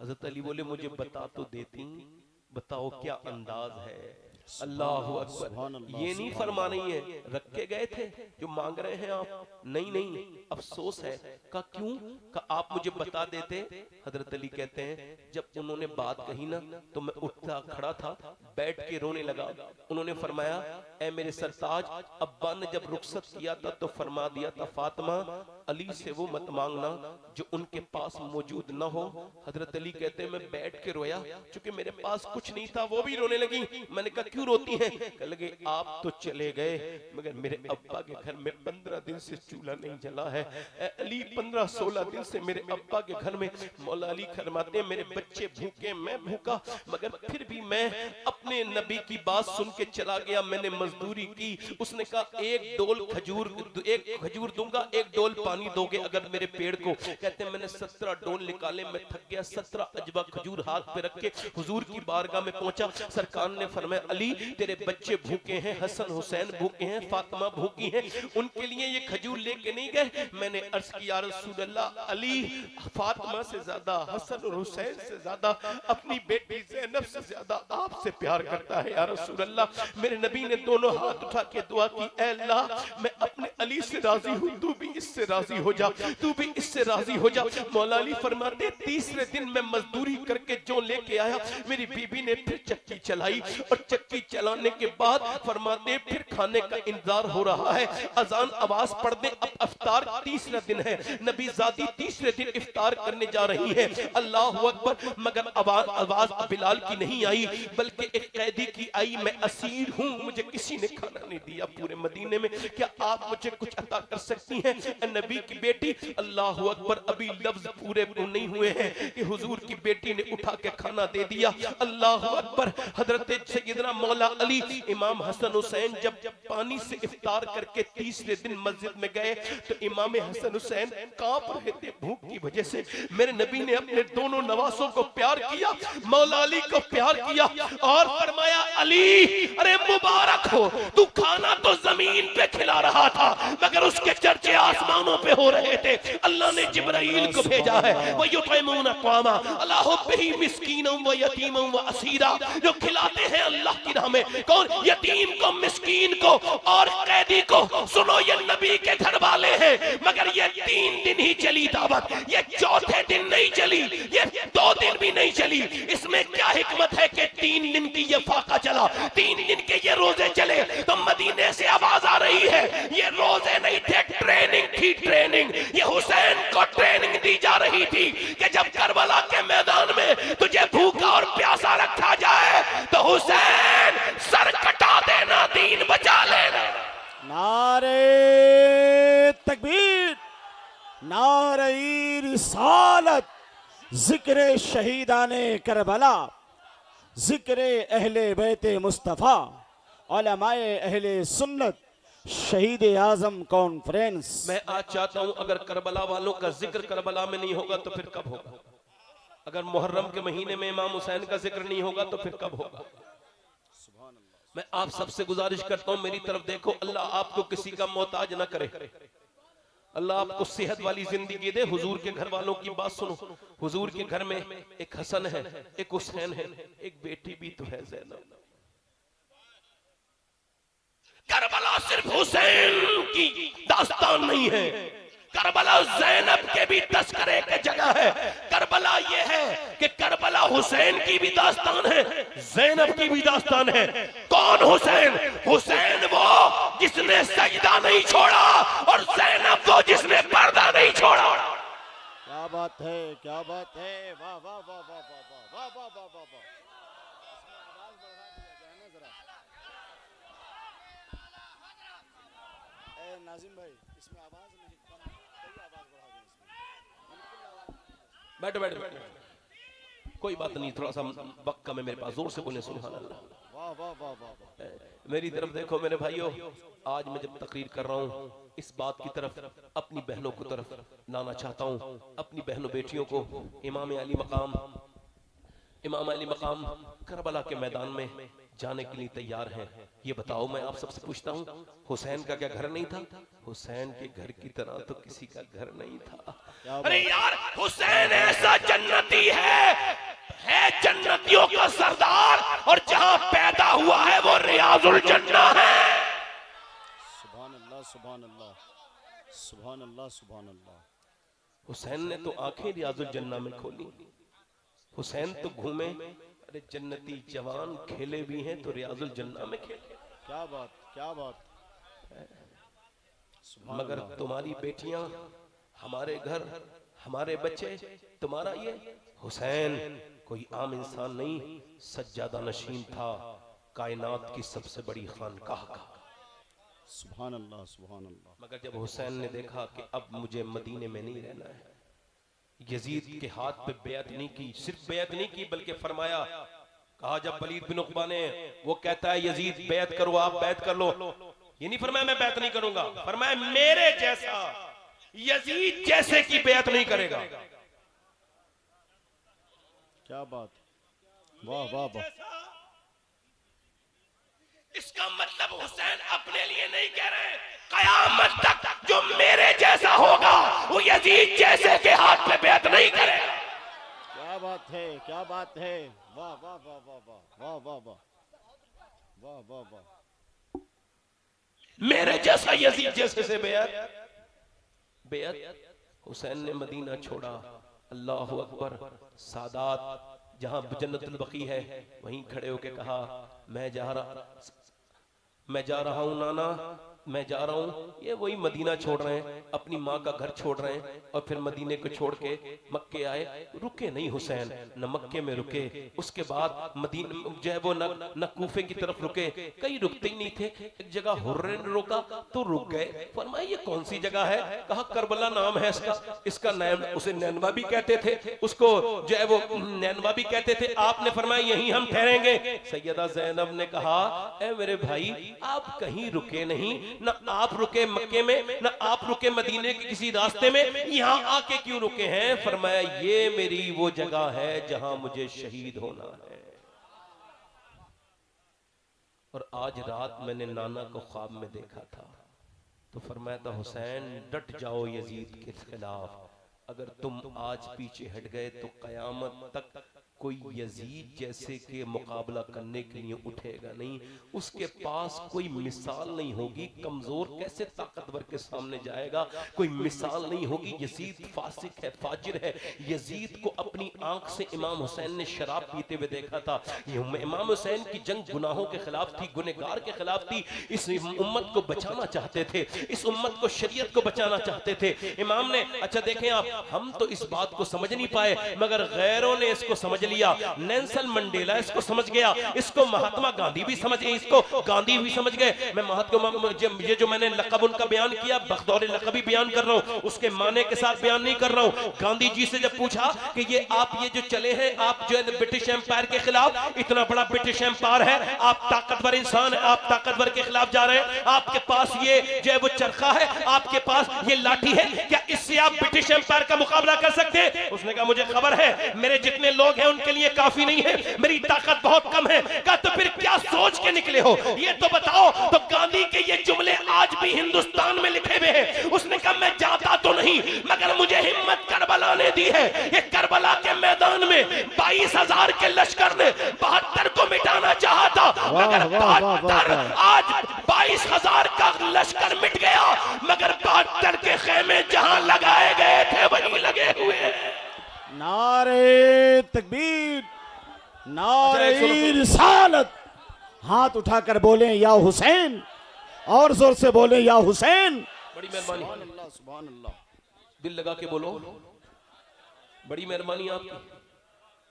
हजरत अली बोले मुझे बता तो देती, बताओ क्या अंदाज है? अल्लाह अकबर। ये नहीं फरमा रही है रख के गए थे जो मांग रहे हैं आप, नहीं नहीं अफसोस है। का क्यों? का आप मुझे बता देते। हजरत अली कहते हैं जब उन्होंने बात कही ना तो मैं उठता खड़ा था, बैठ के रोने लगा। उन्होंने फरमाया ए मेरे सरताज, अब्बा ने जब रुखसत किया था तो फरमा दिया था फातिमा अली से वो मत मांगना जो उनके पास मौजूद ना हो। हजरत अली कहते हैं मैं बैठ के रोया, चूंकि मेरे पास कुछ नहीं था। वो भी रोने लगी। मैंने कहा क्यों रोती हैं? कह लगे आप तो चले गए मगर मेरे अब्बा के घर में 15 दिन से चूल्हा नहीं जला है। अली 15-16 दिन से मेरे अब्बा के घर में, मौला अली फरमाते हैं मेरे बच्चे भूखे, मैं भूखा, मगर फिर भी मैं अपने नबी की बात सुन के चला गया। मैंने मजदूरी की। उसने कहा एक खजूर दूंगा, एक डोल पानी पानी दोगे अगर मेरे पेड़ को? कहते हैं मैंने 17 डोल निकाले, मैं थक गया, 17 अजवा खजूर हाथ पे रख के हुजूर की बारगाह में पहुंचा। सरकार ने फरमाया अली तेरे बच्चे भूखे हैं, हसन हुसैन भूखे हैं, फातिमा भूखी हैं, उनके लिए ये खजूर लेके नहीं गए? मैंने अर्ज किया रसूल अल्लाह, अली फातिमा से ज्यादा, हसन और हुसैन से ज्यादा, अपनी बेटी ज़ैनब से ज्यादा आपसे प्यार करता है या रसूल अल्लाह। मेरे नबी ने दोनों हाथ उठा के दुआ की, ऐ अल्लाह मैं अपने अली से राजी हूँ, तू भी इससे राजी हो जा, तू भी इससे राजी हो जा। मौला अली फरमाते तीसरे दिन मैं मजदूरी करके जो लेके आया, मेरी बीबी ने फिर चक्की चलाई और चक्की चलाने के बाद फरमाते फिर खाने का इंतजार हो रहा है, अजान आवाज पढ़ दे, अब इफ्तार तीसरा दिन है, नबी ज़ादी तीसरे दिन इफ्तार करने जा रही है, अल्लाह अकबर। मगर आवाज बिलाल की नहीं आई बल्कि एक कैदी की आई, मैं असीर हूँ, मुझे किसी ने खाना नहीं दिया पूरे मदीने में, क्या आप मुझे कुछ अता कर सकती हैं? नबी की बेटी, अल्लाह अकबर, अभी लफ्ज पूरे नहीं हुए हैं कि हुजूर की बेटी ने उठा के खाना दे दिया। अल्लाह अकबर। हजरत सैयदना मौला अली इमाम हसन हुसैन जब पानी से इफ्तार करके तीसरे दिन मस्जिद में गए तो इमाम हसन हुसैन कांप रहे थे भूख की वजह से। मेरे नबी ने अपने दोनों नवासों को प्यार किया, मौला अली को प्यार किया और फरमाया अली अरे मुबारक हो, तू खाना तो जमीन पे खिला रहा था मगर उसके चर्चे आसमानों पे हो रहे थे। अल्लाह ने जिब्राइल को भेजा है, वो युतइमून अक़वामा अला हुब्बिही मिस्कीनम व यतीमम व असीरा, जो खिलाते हैं अल्लाह की राह में। कौन? यतीम को, मिस्कीन को और कैदी को। सुनो ये नबी के घर वाले हैं मगर ये 3 दिन ही चली दावत, ये चौथे दिन नहीं चली, ये 2 दिन भी नहीं चली। इसमें क्या हिकमत है कि 3 दिन की ये फाका चला, 3 दिन के ये रोजे चले? तो मदीने से आवाज आ रही है ये रोजे नहीं थे, ट्रेनिंग थी, ट्रेनिंग। ये हुसैन को ट्रेनिंग दी जा रही थी कि जब करबला के मैदान में तुझे भूखा और प्यासा रखा जाए तो हुसैन सर कटा देना, दीन बचा लेना। नारे तकबीर, नारे रिसालत, जिक्र शहीदाने करबला, जिक्र अहले बैते मुस्तफ़ा, उलमाए अहले सुन्नत, शहीद आजम कॉन्फ्रेंस। मैं आज चाहता हूं अगर करबला वालों का जिक्र करबला में नहीं होगा तो फिर कब होगा? अगर मुहर्रम के महीने में इमाम हुसैन का जिक्र नहीं होगा तो फिर कब होगा? मैं आप सबसे गुजारिश करता हूं मेरी तरफ देखो, अल्लाह आपको किसी का मोहताज ना करे, अल्लाह आपको सेहत वाली जिंदगी दे। हुजूर के घर वालों की बात सुनो, हुजूर के घर में एक हसन है, एक हुसैन है, एक बेटी भी तो है ज़ैनब। करबला सिर्फ हुसैन की दास्तान नहीं है, करबला ज़ैनब के भी तस्करे की जगह है। करबला ये है कि करबला हुसैन की भी दास्तान है, ज़ैनब की भी दास्तान है। कौन हुसैन? हुसैन वो जिसने सजदा नहीं छोड़ा और ज़ैनब वो जिसने पर्दा नहीं छोड़ा। क्या बात है, क्या बात है, वाह वाह वाह वाह वाह वाह वाह वाह वाह। नाजिम भाई इसमें आवाज नहीं कम, थोड़ी आवाज बढ़ा दें इसमें। बैठो बैठो बैठो, कोई बात नहीं, थोड़ा सा वक्त कम है मेरे पास, जोर से बोले सुभान अल्लाह। वाह वाह वाह वाह। मेरी तरफ देखो मेरे भाइयों, आज मैं जब तकरीर कर रहा हूँ इस बात की तरफ अपनी बहनों को तरफ लाना चाहता हूँ, अपनी बहनों बेटियों को। इमाम अली मकाम करबला के मैदान में जाने के लिए तैयार हैं। ये बताओ, मैं आप सबसे पूछता हूँ, हुसैन का क्या घर नहीं था? हुसैन के घर की तरह तो किसी का घर नहीं था। अरे यार, हुसैन ऐसा जन्नती है जन्नतियों का सरदार, और जहां पैदा हुआ है वो रियाजुल जन्ना है। सुभान अल्लाह, सुभान अल्लाह, सुभान अल्लाह, सुभान अल्लाह। हुसैन ने तो आंखें रियाजुल जन्ना में खोली। हुसैन तो घूमे, अरे जन्नती जवान खेले भी हैं तो रियाजुल जन्ना में खेले। क्या बात, क्या बात। मगर तुम्हारी बेटियां, हमारे घर, हमारे बच्चे, तुम्हारा ये हुसैन कोई आम इंसान नहीं, सज्जादा नशीन था कायनात की सबसे बड़ी खानकाह का। सुभान अल्लाह, सुभान अल्लाह। मगर जब हुसैन ने देखा कि अब मुझे मदीने में नहीं रहना है, यजीद के हाथ पे बैत नहीं की, सिर्फ बैत नहीं की बल्कि फरमाया, कहा जब वलीद बिन उक़बा ने, वो कहता है यजीद बैत करो, आप बैत कर लो, ये नहीं फरमाया मैं बैत नहीं करूंगा, फरमाया मेरे जैसा यजीद जैसे की बेअत नहीं करेगा। क्या बात, वाह वाह वाह। इसका मतलब हुसैन अपने लिए नहीं कह रहे, कयामत तक जो मेरे जैसा होगा वो यजीद जैसे के हाथ पे बेअत नहीं करेगा। क्या बात है, क्या बात है, वाह वाह वाह वाह वाह वाह वाह वाह वाह वाह वाह। मेरे जैसा यजीद जैसे से बेअत हुसैन ने मदीना छोड़ा। अल्लाह अकबर। सादात जहां जन्नतुल बकी है वहीं खड़े होके कहा, मैं जा रहा हूं नाना, मैं जा रहा हूं। ये वही मदीना छोड़ रहे हैं, अपनी माँ का घर छोड़ रहे हैं और फिर मदीने को छोड़ के मक्के आए। रुके नहीं हुसैन, न मक्के में रुके, उसके बाद मदीना जो है वो न कूफे की तरफ रुके, कहीं रुकते ही नहीं थे। एक जगह हुर्रे ने रोका तो रुक गए। फरमाया ये कौन सी जगह है? कहा करबला नाम है इसका नाम, उसे नैनवा भी कहते थे, उसको जो है वो नैनवा भी कहते थे। आपने फरमाया यहीं हम ठहरेंगे। सैयदा ज़ैनब ने कहा, ए मेरे भाई आप कहीं रुके नहीं, न आप रुके मक्के में, न आप रुके मदीने के किसी रास्ते में, यहां आके क्यों रुके हैं? फरमाया ये मेरी वो जगह है जहां मुझे शहीद होना है। और आज रात मैंने नाना को ख्वाब में देखा था, तो फरमाया था हुसैन डट जाओ यजीद के खिलाफ, अगर तुम आज पीछे हट गए तो कयामत तक कोई यजीद जैसे के मुकाबला करने के लिए उठेगा नहीं, उसके पास कोई मिसाल नहीं होगी। कमजोर कैसे ताकतवर के सामने जाएगा? कोई मिसाल नहीं होगी। यजीद फासिक है, फाजिर है। यजीद को अपनी आंख से इमाम हुसैन ने शराब पीते हुए देखा था। इमाम हुसैन की जंग गुनाहों के खिलाफ थी, गुनहगार के खिलाफ थी। इस उम्मत को बचाना चाहते थे, इस उम्मत को, शरीयत को बचाना चाहते थे इमाम ने। अच्छा देखें आप, हम तो इस बात को समझ नहीं पाए मगर गैरों ने इसको समझ लिया। नेल्सन मंडेला इसको समझ गया, इसको महात्मा गांधी भी समझ गए, इसको गांधी भी समझ गए। मैं महात्मा, ये जो मैंने लक़ब उनका बयान किया, बख्तौर लक़बी बयान कर रहा हूं, उसके माने के साथ बयान नहीं कर रहा हूं। गांधी जी से जब पूछा कि ये आप ये जो चले हैं, आप जो है ब्रिटिश एम्पायर के खिलाफ, इतना बड़ा ब्रिटिश एम्पायर है, आप ताकतवर इंसान है, आप ताकतवर के खिलाफ जा रहे हैं, आपके पास ये जो है वो चरखा है, आपके पास ये लाठी है, क्या इससे आप ब्रिटिश एम्पायर का मुकाबला कर सकते हैं? उसने कहा मुझे खबर है मेरे जितने लोग हैं उनके लिए काफी नहीं है, मेरी ताकत बहुत कम है। कहा तो फिर क्या सोच के निकले हो ये तो बताओ। तो गांधी के ये जुमले आज भी हिंदुस्तान में लिखे हुए हैं। उसने कहा मैं जाता तो नहीं मगर मुझे हिम्मत करबला ने दी है। ये करबला के मैदान में 22,000 के लश्कर ने 72 को मिटाना चाहा था, मगर 72 आज 22,000 का लश्कर मिट गया, मगर 72 के खेमे जहां लगाए गए थे वहीं लगे हुए हैं। नारे तकबीर, नारे रिसालत। हाथ उठाकर बोले या हुसैन, और जोर से बोले या हुसैन। बड़ी मेहरबानी, सुभान अल्लाह, सुभान अल्लाह। दिल लगा के बोलो, बड़ी मेहरबानी आपकी।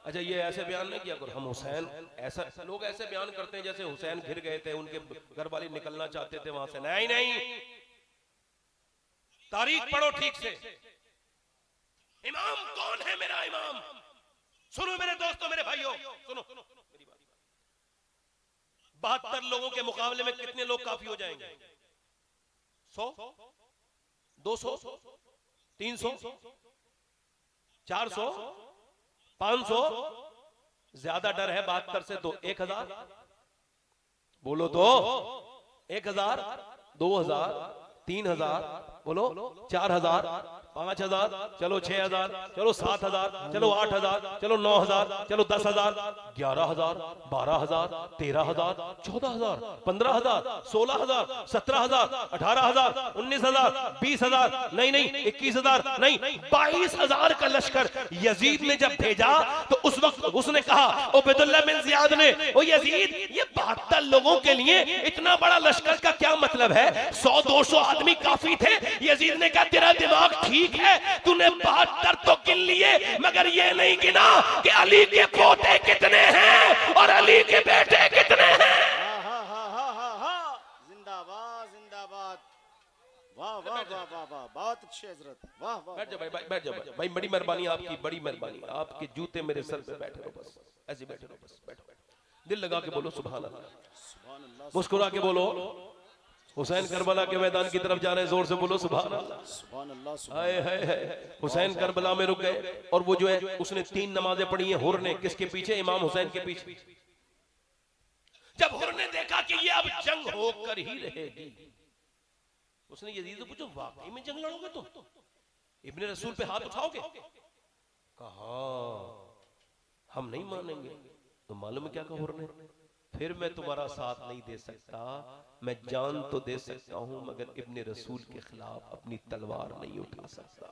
अच्छा ये ऐसे बयान नहीं किया करो, हम हुसैन, ऐसा लोग ऐसे बयान करते हैं जैसे हुसैन घिर गए थे, उनके घर वाले निकलना चाहते थे वहां से। नहीं नहीं, तारीख पढ़ो ठीक से। इमाम कौन है? मेरा इमाम सुनो मेरे दोस्तों, मेरे भाइयों, सुनो मेरी बात। 72 लोगों के मुकाबले में कितने लोग काफी हो जाएंगे? 100, 200, 300, 400, 500? ज्यादा डर है 72 से तो 1000 बोलो तो 1000, 2000, 3000 बोलो, 4000, 5000, चलो 6000, चलो 7000, चलो 8000, चलो 9000, चलो 10000, 11000, 12000, 13000, 14000, 15000, 16000, 17000, 18000, 19000, 20000, नहीं नहीं 21000, नहीं 22000 का लश्कर यजीद ने जब भेजा तो उस वक्त उसने कहा, उबैदुल्लाह बिन जियाद ने, ओ यजीद ये 72 लोगों के लिए इतना बड़ा लश्कर का क्या मतलब है? 100-200 आदमी काफी थे। यजीद ने कहा तेरा दिमाग ठीक है, तूने 72 तो गिन लिए मगर ये नहीं गिना कि अली के पोते कितने हैं और अली के बेटे कितने हैं। जिंदाबाद जिंदाबाद, वाह वाह वाह वाह वाह, बहुत अच्छी हजरत, वाह वाह। बैठ जाओ भाई, बैठ जाओ भाई, बड़ी मेहरबानी आपकी, बड़ी मेहरबानी। आपके जूते मेरे सर पे बैठे रहो, बस ऐसे बैठे रहो, बस बैठो। दिल लगा के बोलो सुभान अल्लाह, सुभान अल्लाह, मुस्कुरा के बोलो हुसैन करबला के मैदान की तरफ जा रहे हैं, जोर से बोलो सुभान अल्लाह। सुभान अल्लाह, सुभान हाय हाय हाय। हुसैन करबला में रुक गए और वो जो है उसने 3 नमाजें पढ़ी हैं हुर ने, किसके पीछे? इमाम हुसैन के पीछे। जब हुर ने देखा कि ये अब जंग होकर ही रहेगी, उसने यजीद से पूछा वाकई में जंग लड़ोगे तुम? इब्ने रसूल पे हाथ उठाओगे? कहा हम नहीं मानेंगे। तो मालूम है क्या कहा हुर ने? फिर मैं तुम्हारा साथ नहीं दे सकता, मैं जान तो दे सकता हूं मगर इब्ने रसूल के खिलाफ अपनी तलवार नहीं उठा सकता।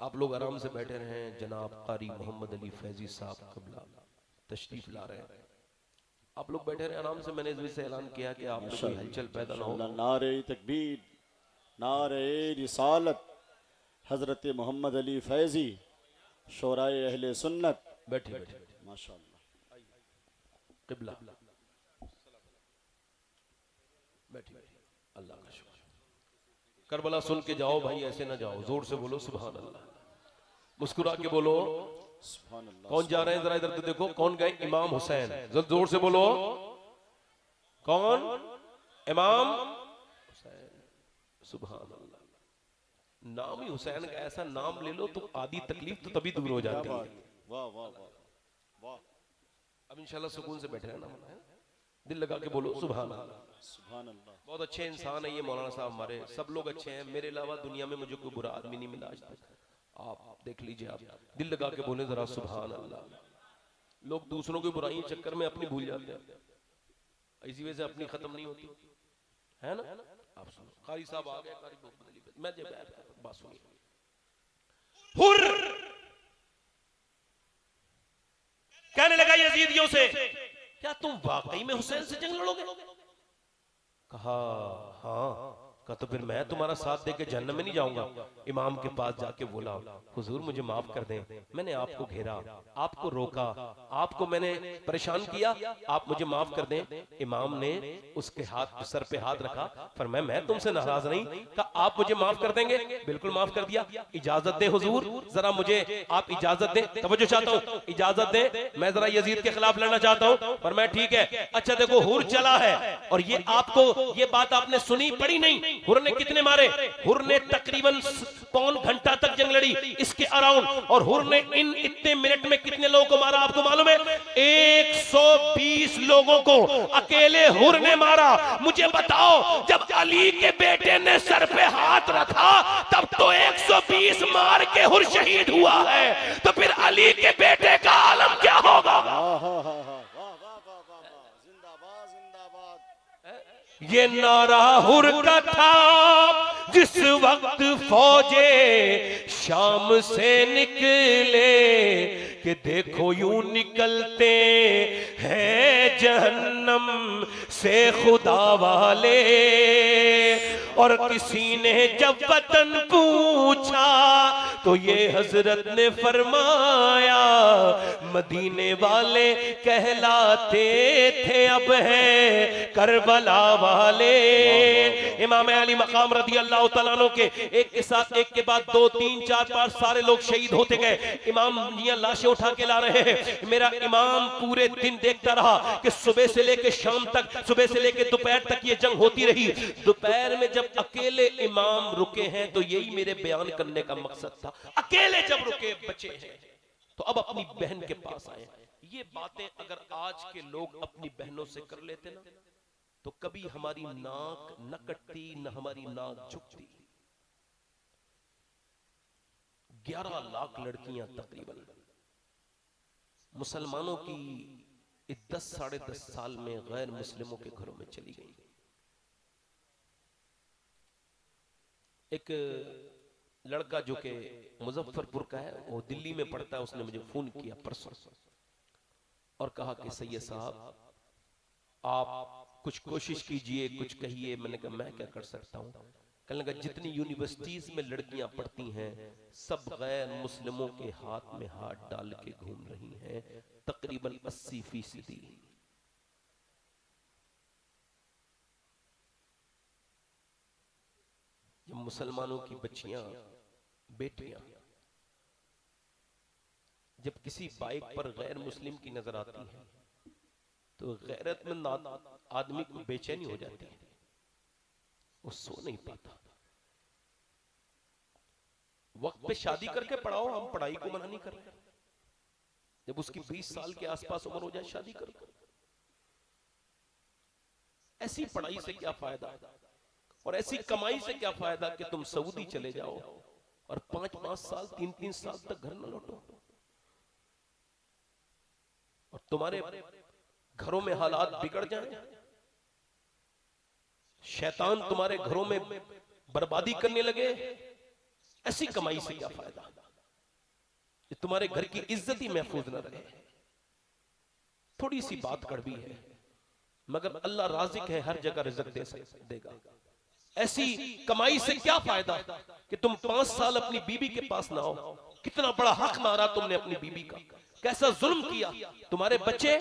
आप लोग आराम से बैठे रहे। जनाब कारी मोहम्मद अली फैजी साहब कबला तशरीफ ला रहे हैं, आप लोग बैठे रहे आराम से। मैंने इस वजह से ऐलान किया कि आप लोग कोई हलचल पैदा ना हो। नारे तकबीर, नारे रिसालत, हजरत मोहम्मद अली फैजी, शोराए अहले सुन्नत। बैठिए बैठिए माशाअल्लाह, किबला बैठिए। अल्लाह का शुक्र। करबला सुन के जाओ भाई, ऐसे ना जाओ। जोर से बोलो सुभान अल्लाह, मुस्कुरा के बोलो सुभान अल्लाह। कौन जा रहे हैं? जरा इधर तो देखो, कौन गए? इमाम हुसैन। जोर से बोलो कौन? इमाम हुसैन। सुभान अल्लाह। नाम ही हुसैन का, ऐसा नाम ले लो तो आधी तकलीफ तो तभी दूर हो जाती है। वाह वाह वाह वाह। अब इंशाल्लाह सुकून से बैठे रहना, दिल लगा के बोलो सुभान अल्लाह। सुभान अल्लाह। बहुत अच्छे इंसान है ये मौलाना साहब हमारे, सब लोग अच्छे हैं। मेरे अलावा दुनिया में मुझे कोई बुरा आदमी नहीं मिला आज तक। आप देख लीजिए, आप दिल लगा के बोले जरा सुभान अल्लाह। लोग दूसरों की बुराई के चक्कर में अपनी भूल जाते हैं, इसी वजह से अपनी खत्म नहीं होती है ना। आप सुनो, कारी साहब आ गए, कारी मोहम्मद अली, मैं जब बात सुनिए। हुर कहने लगा यजीदियों से, क्या तुम वाकई में हुसैन से जंग लड़ोगे? कहा हाँ। कहा तो फिर मैं तुम्हारा साथ देके जहन्नम में नहीं जाऊंगा। इमाम के पास जाके बोला हुजूर मुझे माफ कर दें, मैंने आपको घेरा, आपको रोका, आपको मैंने परेशान किया, आप मुझे माफ कर दें। इमाम ने उसके हाथ सर पे हाथ रखा, फरमाया मैं तुमसे नाराज नहीं। कहा आप मुझे माफ कर देंगे? बिल्कुल माफ कर दिया। इजाजत दे हुजूर, जरा मुझे आप इजाजत दें, तवज्जो चाहता हूँ, इजाजत दें, मैं जरा यजीद के खिलाफ लड़ना चाहता हूँ। फरमाया ठीक है। अच्छा देखो हुर चला है, और ये आपको ये बात आपने सुनी पड़ी नहीं। हुर ने कितने मारे? हुर ने तकरीबन पौन घंटा तक जंग लड़ी इसके अराउंड, और हुर ने इन इतने मिनट में कितने लोगों को मारा आपको मालूम है? 120 लोगों को अकेले हुर ने मारा। मुझे बताओ, जब अली के बेटे ने सर पे हाथ रखा तब तो 120 मार के हुर शहीद हुआ है, तो फिर अली के बेटे का आलम क्या होगा? ये नारा हुर का था जिस वक्त फौजे शाम से निकले, कि देखो यूं निकलते हैं जहन्नम से खुदा वाले। और किसी ने जब वतन पूछा तो ये हजरत ने फरमाया मदीने वाले कहलाते थे अब हैं करबला वाले। इमाम अली मकाम रदी अल्लाह तआला अन्हु के एक के साथ एक के बाद 2 3 4 5 सारे लोग शहीद होते गए। इमाम ये लाशें उठा के ला रहे हैं। मेरा इमाम पूरे दिन देखता रहा कि सुबह से लेकर शाम तक, सुबह से लेकर दोपहर तक ये जंग होती रही। दोपहर में जब अकेले इमाम रुके हैं तो यही मेरे बयान करने का मकसद था। अकेले जब रुके बचे हैं तो अब अपनी बहन के पास आए। ये बातें अगर आज के लोग अपनी बहनों से कर लेते ना तो कभी हमारी नाक न कटती न हमारी नाक झुकती। 11 लाख लड़कियां तकरीबन मुसलमानों की 10 साढ़े 10 साल में गैर मुस्लिमों के घरों में चली गई। एक लड़का जो कि मुजफ्फरपुर का है, वो दिल्ली में पढ़ता है, उसने मुझे फोन किया परसों और कहा कि सैयद साहब आप कुछ कोशिश कीजिए, कुछ कहिए। मैंने कहा मैं क्या कर सकता हूँ? कहने लगा जितनी यूनिवर्सिटीज में लड़कियां पढ़ती हैं सब गैर मुस्लिमों के हाथ में हाथ डाल के घूम रही हैं, तकरीबन 80%। जब मुसलमानों की बच्चियां बेटियां जब किसी बाइक पर गैर मुस्लिम की नजर आती हैं तो गैरतमंद आदमी को बेचैनी हो जाती है, वो सो नहीं पाता। वक्त पे शादी करके पढ़ाओ, हम पढ़ाई को मना नहीं कर रहे। जब उसकी 20 साल के आसपास उम्र हो जाए शादी करो। ऐसी पढ़ाई से क्या फायदा और ऐसी कमाई से क्या फायदा कि तुम सऊदी चले जाओ और 5-5 साल 3-3 साल तक घर न लौटो और तुम्हारे घरों में हालात बिगड़ जाएं, शैतान तुम्हारे घरों में बर्बादी करने लगे। ऐसी कमाई से क्या फायदा कि तुम्हारे घर की इज्जत ही महफूज न रहे। थोड़ी सी बात कड़वी है मगर अल्लाह राज़िक है, हर जगह रिज़्क़ देगा। ऐसी कमाई से क्या फायदा कि तुम 5 साल अपनी बीबी के पास ना आओ। कितना बड़ा हक मारा तुमने अपनी बीबी का, कैसा जुल्म किया। तुम्हारे बच्चे,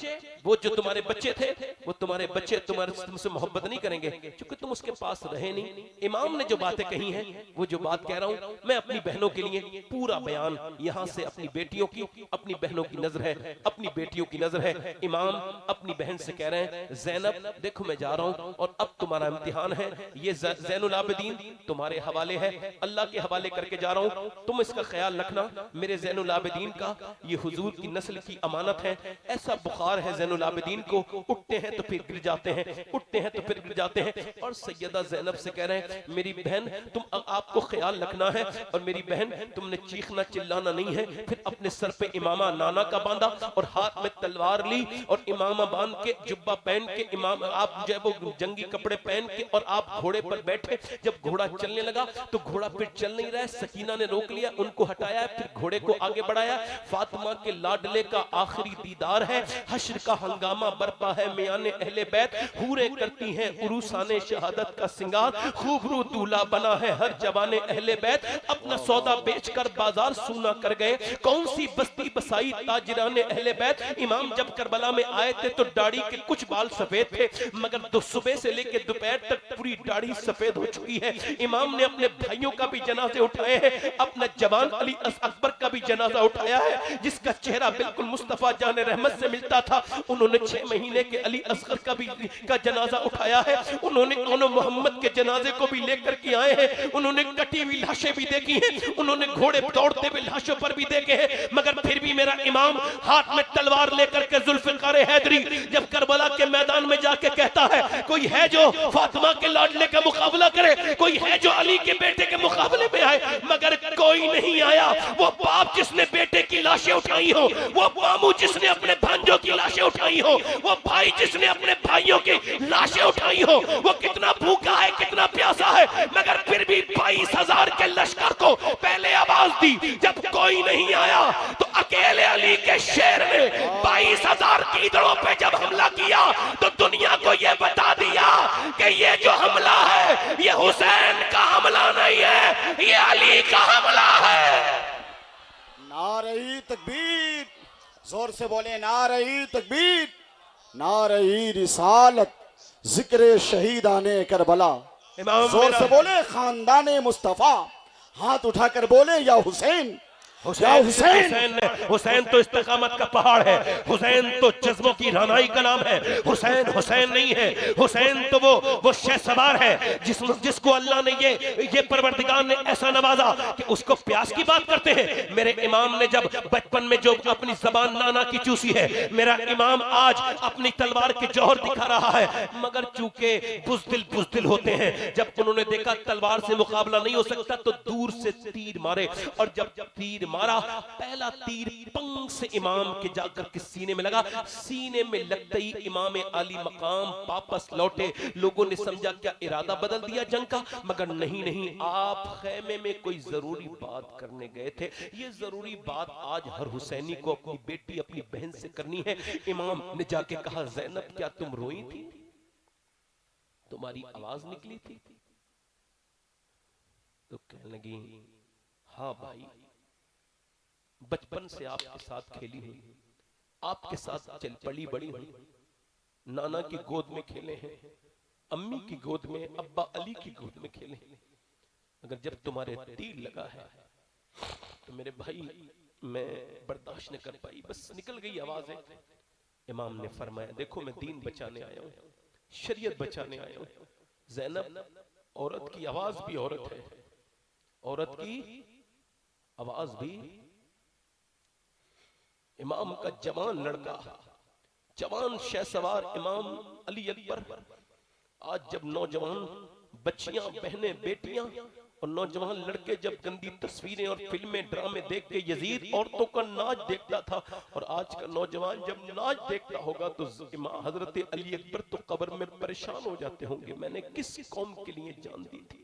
वो जो तुम्हारे बच्चे थे, वो तुम्हारे बच्चे तुमसे मोहब्बत नहीं करेंगे क्योंकि तुम उसके पास रहे नहीं। इमाम ने जो बातें कही हैं, वो जो बात कह रहा हूं मैं अपनी बहनों के लिए, पूरा बयान यहां से अपनी बेटियों की, अपनी बहनों की नजर है, अपनी बेटियों की नजर है। इमाम अपनी बहन से कह रहे हैं, ज़ैनब देखो मैं जा रहा हूं और अब तुम्हारा इम्तिहान है। ये ज़ैनुल आबिदीन तुम्हारे हवाले है, अल्लाह के हवाले करके जा रहा हूं। तुम इसका ख्याल रखना, मेरे ज़ैनुल आबिदीन का, ये हुजूर की नस्ल की अमानत है। ऐसा बुखार है ज़ैनुल आबिदीन को, उठते हैं तो फिर गिर जाते हैं, उठते हैं तो फिर गिर जाते हैं। और सैयदा ज़ैनब से कह रहे हैं, मेरी बहन तुम आपको ख्याल रखना है और मेरी बहन तुमने चीखना चिल्लाना नहीं है। फिर अपने सर पे इमामा नाना का बांधा और हाथ में तलवार ली और इमामा बांध के, जुब्बा पहन के, इमाम आप जो है वो जंगी कपड़े पहन के और आप घोड़े पर बैठे। जब घोड़ा चलने लगा तो घोड़ा फिर चल नहीं रहा है, सकीना ने रोक लिया, उनको हटाया, फिर घोड़े को आगे बढ़ाया। फातिमा के लाडले का आखिरी दीदार है, हश्र का हंगामा बरपा है, मियाने अहले बैत हूरे करती हैं उरूसाने शहादत का सिंगार, खूबरू दूल्हा बना है हर जवाने अहले बैत, अपना सौदा बेचकर बाजार सूना कर गए, कौन सी बस्ती बसाई ताजिराने अहले बैत। इमाम जब करबला में आए थे तो दाढ़ी के कुछ बाल सफेद थे, मगर तो सुबह से लेकर दोपहर तक पूरी दाढ़ी सफेद हो चुकी है। इमाम ने अपने भाइयों का भी जनाजे उठाए हैं, अपना जवान अली अकबर का भी जनाजा उठाया है, जिसका चेहरा बिल्कुल मुस्तफा जाने रहमत से मिलता था। उन्होंने 6 महीने के अली असगर का जनाजा उठाया है। उन्होंने मोहम्मद के जनाजे को भी लेकर के आए हैं। उन्होंने कटी हुई लाशें भी देखी हैं, उन्होंने घोड़े दौड़ते हुए लाशों पर भी देखे हैं, मगर फिर भी मेरा इमाम हाथ में तलवार लेकर के जुल्फिकार हैदरी जब करबला के मैदान में जाके कहता है, कोई है जो फातिमा के लाडले का मुकाबला करे, कोई है जो अली के बेटे के मुकाबले में आए, मगर कोई नहीं आया। वो बाप जिसने बेटे की लाशें उठाई हो, वो मामू जिसने अपने भांजों की लाशें उठाई हो, वो भाई जिसने अपने भाइयों की लाशें उठाई हो, वो कितना भूखा है, कितना प्यासा है, मगर फिर भी 22,000 के लश्कर को पहले आवाज दी। जब कोई नहीं आया तो अकेले अली के शेर ने 22,000 कीदड़ों पे जब हमला किया तो दुनिया को यह बता दिया कि ये जो हमला है ये हुसैन का हमला नहीं है, ये अली का हमला है। नारे तकबीर, जोर से बोले नारे तकबीर, नारे रिसालत, जिक्र शहीदाने करबला। जोर से बोले खानदाने मुस्तफा, हाथ उठाकर बोले या हुसैन। हुसैन तो इस्तिकामत का पहाड़ है, हुसैन तो जज्बों की रानाई का नाम है। हुसैन हुसैन नहीं है, हुसैन तो वो शहसवार है जिसको अल्लाह ने ये परवरदिगार ने ऐसा नवाजा कि उसको प्यास की बात करते हैं। मेरे इमाम ने जब बचपन में जो अपनी जबान नाना की चूसी है, मेरा इमाम आज अपनी तलवार के जौहर दिखा रहा है, मगर चूंकि बुज़दिल होते हैं, जब उन्होंने देखा तलवार से मुकाबला नहीं हो सकता तो दूर से तीर मारे, और जब तीर मारा पहला तीर पंख से इमाम के जाकर के सीने में लगा। सीने में लगते ही इमाम अली मकाम वापस लौटे। लोगों ने समझा क्या इरादा बदल दिया जंग का, मगर नहीं, आप खैमे में कोई जरूरी बात करने गए थे। ये जरूरी बात आज हर हुसैनी को अपनी बेटी अपनी बहन से करनी है। इमाम ने जाके कहा, ज़ैनब क्या तुम रोई थी, तुम्हारी आवाज निकली थी? तो कहने लगी, हाँ भाई, बचपन से आपके साथ खेली हुई, आपके साथ चल पड़ी बड़ी हुई, नाना की गोद में खेले हैं, अम्मी की गोद में, अब्बा अली की गोद में खेले हैं, मगर जब तुम्हारे तीर लगा है तो मेरे भाई मैं बर्दाश्त न कर पाई, बस निकल गई आवाजें। इमाम ने फरमाया, देखो मैं दीन बचाने आया हूं, शरीयत बचाने आया हूं। ज़ैनब, औरत की आवाज भी औरत है, औरत की आवाज भी। इमाम का जवान लड़का, जवान शहसवार इमाम अली अकबर, आज जब नौजवान बच्चियां, बहनें, बेटियां और नौजवान लड़के जब गंदी तस्वीरें और फिल्में, ड्रामे देख के यजीद औरतों का नाच देखता था, और आज का नौजवान जब नाच देखता होगा तो हजरत अली अकबर तो कब्र में परेशान हो जाते होंगे, मैंने किस कौम के लिए जान दी थी।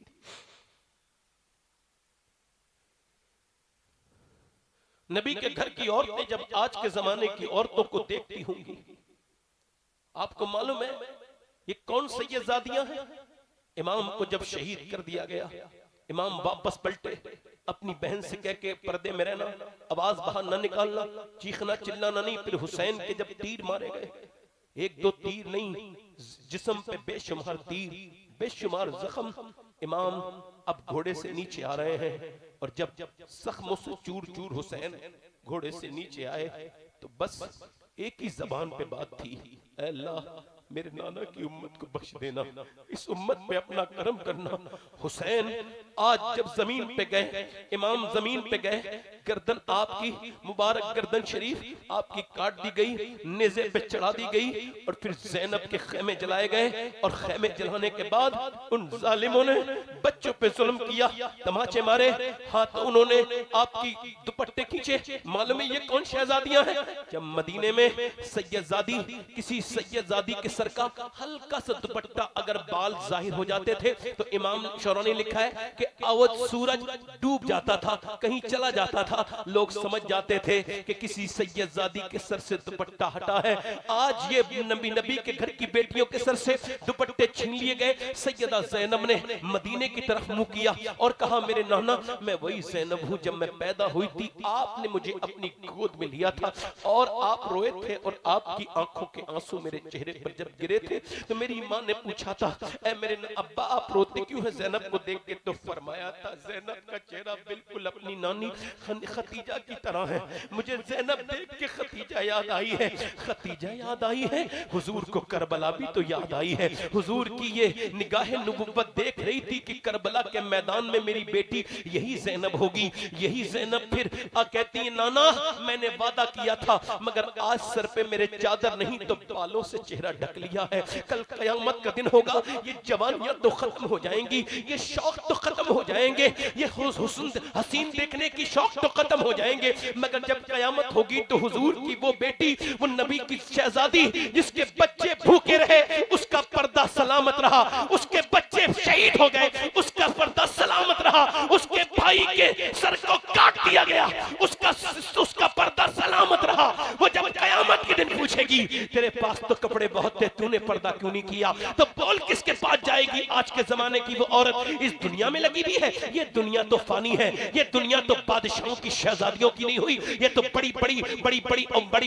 नबी के घर की औरतें जब आज के जमाने की औरतों को देखती होंगी, आपको मालूम है ये कौन सैयदजादियां हैं? इमाम को जब शहीद कर दिया गया, इमाम वापस पलटे, अपनी बहन से कह के पर्दे में रहना, आवाज बाहर न निकालना, चीखना चिल्लाना नहीं। फिर हुसैन के जब तीर मारे गए, एक दो तीर नहीं, जिस्म पे बेशुमार तीर, बेशुमार जख्म। इमाम अब घोड़े से नीचे आ रहे हैं, और जब जख्मों से चूर चूर हुसैन घोड़े से नीचे आए तो बस एक ही जबान पे बात थी, ऐ अल्लाह मेरे नाना की उम्मत को बख्श देना, इस उम्मत पे अपना करम करना। हुसैन आज जब जमीन पे गए, इमाम जमीन पे गए, गर्दन आपकी मुबारक गर्दन शरीफ आपकी काट दी गई, नेज़े पे चढ़ा दी गई, और फिर ज़ैनब के खेमे जलाए गए। और खेमे जलाने के बाद उन जालिमों ने बच्चों पे जुल्म किया, तमाचे मारे, हाथ उन्होंने आपकी दुपट्टे खींचे। मालूम है ये कौन शहजादियां हैं? जब मदीने में सैयदजादी, किसी सैयदजादी के सर का हल्का सा दुपट्टा अगर बाल जाहिर हो जाते थे तो इमाम शौरा ने लिखा है कि अवध सूरज डूब जाता था, कहीं चला जाता था, लोग समझ जाते थे कि किसी सैयदजादी के सर से दुपट्टा हटा है। आज ये नबी के घर की बेटियों के सर से दुपट्टे छीन लिए गए। सैयदा ज़ैनब ने मदीने की तरफ मुंह किया और कहा, मेरे नाना मैं वही ज़ैनब हूं जब मैं पैदा हुई थी, आपने मुझे अपनी गोद में लिया था और आप रोए थे और आपकी आंखों के आंसू मेरे चेहरे पर जब गिरे थे तो मेरी माँ ने पूछा था, ऐ मेरे अब्बा आप रोते क्यों हैं ज़ैनब को देख के? तो फरमाया था, ज़ैनब का चेहरा बिल्कुल अपनी नानी खतीजा की तरह है, मुझे ज़ैनब देख के खतीजा याद आई है, खतीजा याद आई है, हुजूर को करबला भी तो याद आई है। हुजूर की ये निगाह नुबुव्वत देख रही थी कि करबला के मैदान में मेरी बेटी यही ज़ैनब होगी, यही ज़ैनब। फिर कहती है, नाना मैंने वादा किया था मगर आज सर पे मेरे चादर नहीं तो बालों से चेहरा ढक लिया है, कल कयामत का दिन होगा, ये जवानियां तो खत्म हो जाएंगी, ये शौक तो खत्म हो जाएंगे, ये हुस्न हसीन देखने की शौक तो खत्म हो जाएंगे, मगर जब कयामत होगी तो हुजूर की वो बेटी, वो नबी की शहजादी जिसके बच्चे भूखे रहे उसका पर्दा सलामत रहा, उसके बच्चे शहीद हो गए उसका पर्दा सलामत रहा, उसके भाई के सर को काट दिया गया उसका पर्दा सलामत रहा। वो जब कयामत के दिन पूछेगी, तेरे पास तो कपड़े बहुत थे, तूने पर्दा क्यों नहीं किया? तो बोल किसके पास जाएगी? आज के जमाने की वो औरत इस दुनिया में लगी भी है। ये दुनिया तो फानी है, ये दुनिया तो बादशाहों की शहजादियों की नहीं हुई, ये तो बड़ी